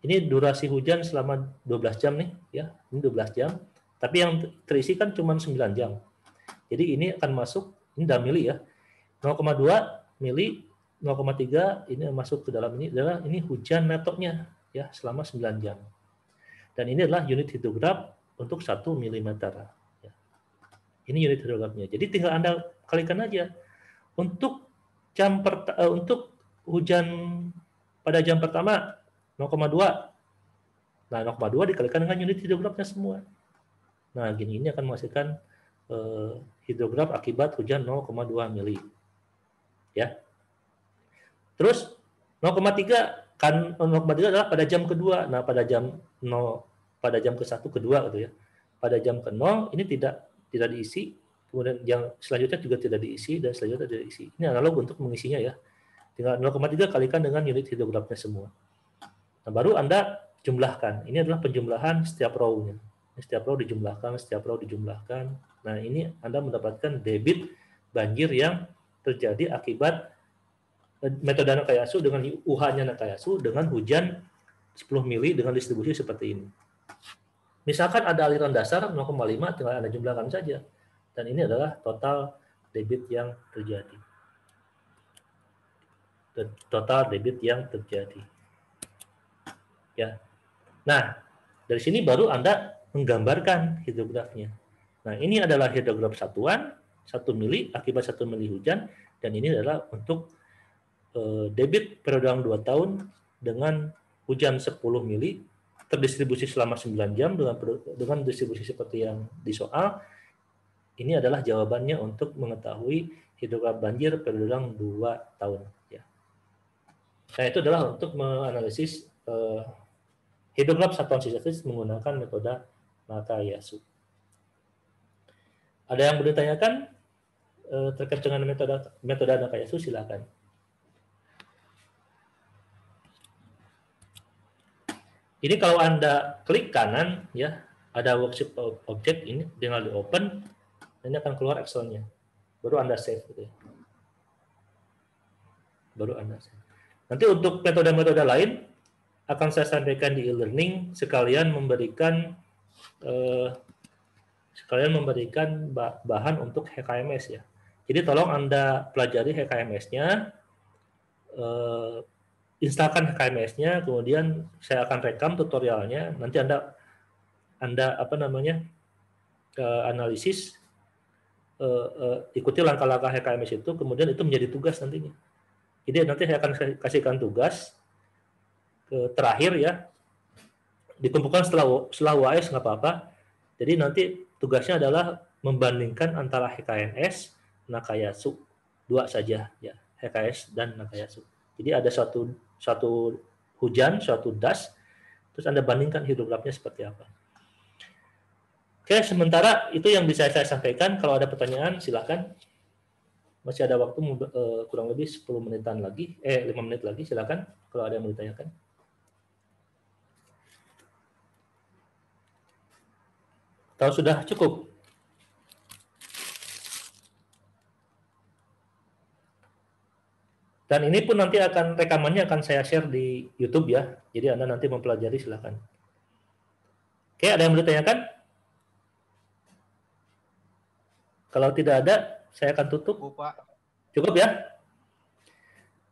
Speaker 1: ini durasi hujan selama 12 jam nih ya. Ini 12 jam. Tapi yang terisi kan cuma 9 jam. Jadi ini akan masuk, ini dalam mili ya. 0,2 mili, 0,3 ini masuk ke dalam ini adalah ini hujan netonya ya selama 9 jam. Dan ini adalah unit hidrograf untuk 1 mm. Ya. Ini unit hidrografnya. Jadi tinggal Anda kalikan aja. Untuk untuk hujan pada jam pertama 0,2. Nah, 0,2 dikalikan dengan unit hidrografnya semua. Nah, gini ini akan menghasilkan hidrograf akibat hujan 0,2 mili. Ya. Terus 0,3 kan 0,3 adalah pada jam kedua. Nah, pada jam ke-1 kedua gitu ya. Pada jam ke-0 ini tidak diisi, kemudian yang selanjutnya juga tidak diisi dan selanjutnya tidak diisi. Ini analog untuk mengisinya ya. Tinggal 0,3 kalikan dengan unit hidrografnya semua. Nah, baru Anda jumlahkan. Ini adalah penjumlahan setiap row-nya. Setiap row dijumlahkan, setiap row dijumlahkan. Nah, ini Anda mendapatkan debit banjir yang terjadi akibat metode Nakayasu dengan UH-nya Nakayasu dengan hujan 10 mili dengan distribusi seperti ini. Misalkan ada aliran dasar 0,5, tinggal Anda jumlahkan saja. Dan ini adalah total debit yang terjadi. Total debit yang terjadi. Ya. Nah, dari sini baru Anda menggambarkan hidrografnya. Nah, ini adalah hidrograf satuan 1 mili akibat 1 mili hujan, dan ini adalah untuk debit periode 2 tahun dengan hujan 10 mili terdistribusi selama 9 jam dengan distribusi seperti yang di soal. Ini adalah jawabannya untuk mengetahui hidrograf banjir periode 2 tahun. Ya. Nah, itu adalah untuk menganalisis hidrograf satuan sintetis menggunakan metode Nakayasu. Ada yang boleh ditanyakan terkait dengan metode Nakayasu? Silakan. Ini kalau Anda klik kanan, ya ada worksheet object ini, tinggal di open, ini akan keluar Excel-nya. Baru Anda save, gitu ya. Baru Anda save. Nanti untuk metode-metode lain akan saya sampaikan di e-learning, sekalian memberikan bahan untuk HKMS ya. Jadi tolong Anda pelajari HKMS-nya, instalkan HKMS-nya, kemudian saya akan rekam tutorialnya. Nanti Anda analisis, ikuti langkah-langkah HKMS itu, kemudian itu menjadi tugas nantinya. Jadi nanti saya akan kasihkan tugas terakhir ya, dikumpulkan setelah UAS nggak apa-apa. Jadi nanti tugasnya adalah membandingkan antara HKMS, Nakayasu, 2 saja ya, HKS dan Nakayasu. Jadi ada suatu hujan, suatu das, terus Anda bandingkan hidrografnya seperti apa. Oke, sementara itu yang bisa saya sampaikan. Kalau ada pertanyaan silakan. Masih ada waktu kurang lebih 10 menitan lagi, 5 menit lagi, silakan kalau ada yang mau ditanyakan. Kalau sudah cukup? Dan ini pun nanti rekamannya akan saya share di YouTube ya. Jadi Anda nanti mempelajari silakan. Oke, ada yang mau ditanyakan? Kalau tidak ada, saya akan tutup. Cukup ya?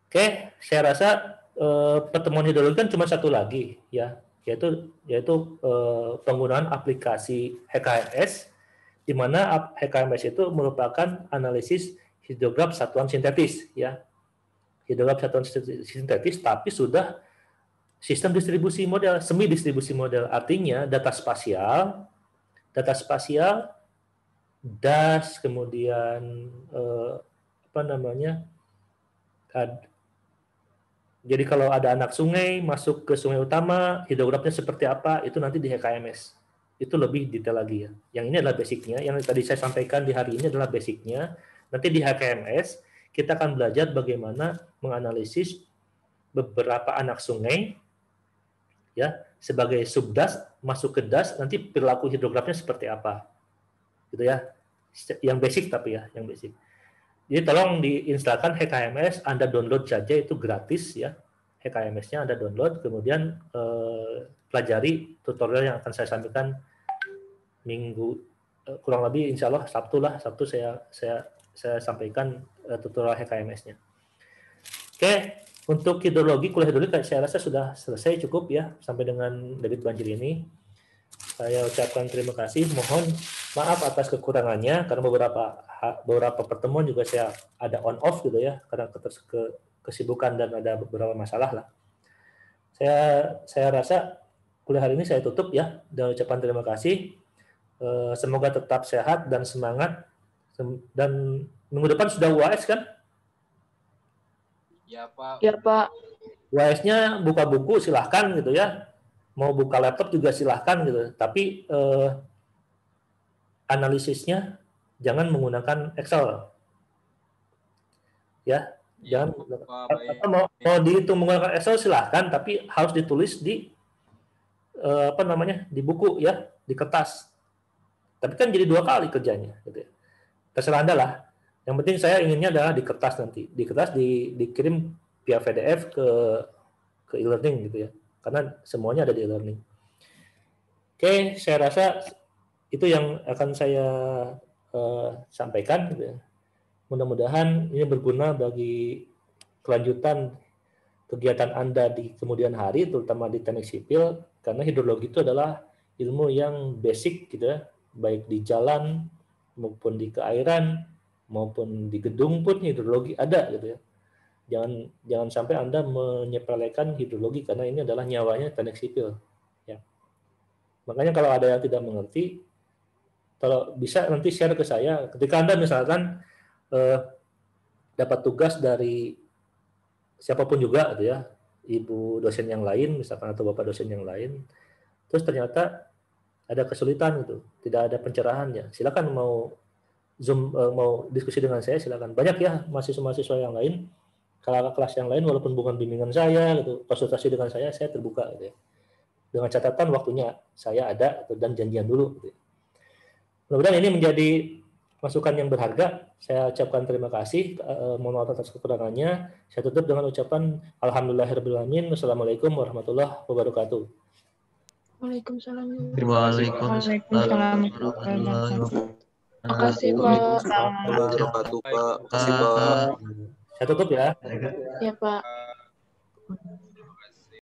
Speaker 1: Oke, saya rasa pertemuan hidrologi kan cuma satu lagi ya, yaitu penggunaan aplikasi HKMS, di mana HKMS itu merupakan analisis hidrograf satuan sintetis ya. Hidrograf satuan sintetis tapi sudah sistem distribusi model, semi distribusi model, artinya data spasial, das, kemudian jadi kalau ada anak sungai masuk ke sungai utama, hidrografnya seperti apa, itu nanti di HKMS. Itu lebih detail lagi ya. Yang ini adalah basicnya, yang tadi saya sampaikan di hari ini adalah basicnya. Nanti di HKMS, kita akan belajar bagaimana menganalisis beberapa anak sungai, ya, sebagai subdas, masuk ke das, nanti perilaku hidrografnya seperti apa. Gitu ya. Yang basic tapi ya, yang basic. Jadi tolong diinstalkan HKMS, Anda download saja, itu gratis ya. HKMS-nya Anda download, kemudian pelajari tutorial yang akan saya sampaikan minggu kurang lebih insya Allah Sabtu saya sampaikan tutorial HKMS-nya. Oke, untuk hidrologi, kuliah hidrologi saya rasa sudah selesai, cukup ya sampai dengan debit banjir ini. Saya ucapkan terima kasih. Mohon maaf atas kekurangannya karena beberapa pertemuan juga saya ada on off gitu ya karena kesibukan dan ada beberapa masalah lah. Saya rasa kuliah hari ini saya tutup ya dengan ucapan terima kasih. Semoga tetap sehat dan semangat. Dan minggu depan sudah UAS kan?
Speaker 4: Ya Pak.
Speaker 2: Ya Pak.
Speaker 1: UAS-nya buka buku silahkan gitu ya. Mau buka laptop juga silahkan gitu. Tapi analisisnya jangan menggunakan Excel. Ya, jangan atau mau dihitung menggunakan Excel silahkan, tapi harus ditulis di di buku ya, di kertas. Tapi kan jadi 2 kali kerjanya gitu ya. Terserah Anda lah. Yang penting saya inginnya adalah di kertas nanti. Di kertas dikirim via PDF ke e-learning gitu ya. Karena semuanya ada di e-learning. Oke, saya rasa itu yang akan saya sampaikan gitu ya. Mudah-mudahan ini berguna bagi kelanjutan kegiatan Anda di kemudian hari, terutama di teknik sipil, karena hidrologi itu adalah ilmu yang basic gitu ya, baik di jalan maupun di keairan maupun di gedung pun hidrologi ada gitu ya. Jangan sampai Anda menyepelekan hidrologi karena ini adalah nyawanya teknik sipil ya. Makanya kalau ada yang tidak mengerti, kalau bisa nanti share ke saya ketika Anda misalkan dapat tugas dari siapapun juga gitu ya, ibu dosen yang lain misalkan atau bapak dosen yang lain, terus ternyata ada kesulitan gitu, tidak ada pencerahannya, silakan mau Zoom, mau diskusi dengan saya silakan. Banyak ya mahasiswa-mahasiswa yang lain, kalau kelas yang lain walaupun bukan bimbingan saya gitu, konsultasi dengan saya terbuka gitu ya. Dengan catatan waktunya saya ada dan janjian dulu gitu. Mudah-mudahan ini menjadi masukan yang berharga. Saya ucapkan terima kasih. Mohon maaf atas kekurangannya. Saya tutup dengan ucapan alhamdulillahirabbil. Wassalamualaikum warahmatullahi wabarakatuh.
Speaker 2: Waalaikumsalam.
Speaker 3: Waalaikumsalam.
Speaker 2: Terima kasih Pak.
Speaker 4: Wabarakatuh Pak. Makasih Pak.
Speaker 1: Saya tutup ya.
Speaker 2: Ya Pak.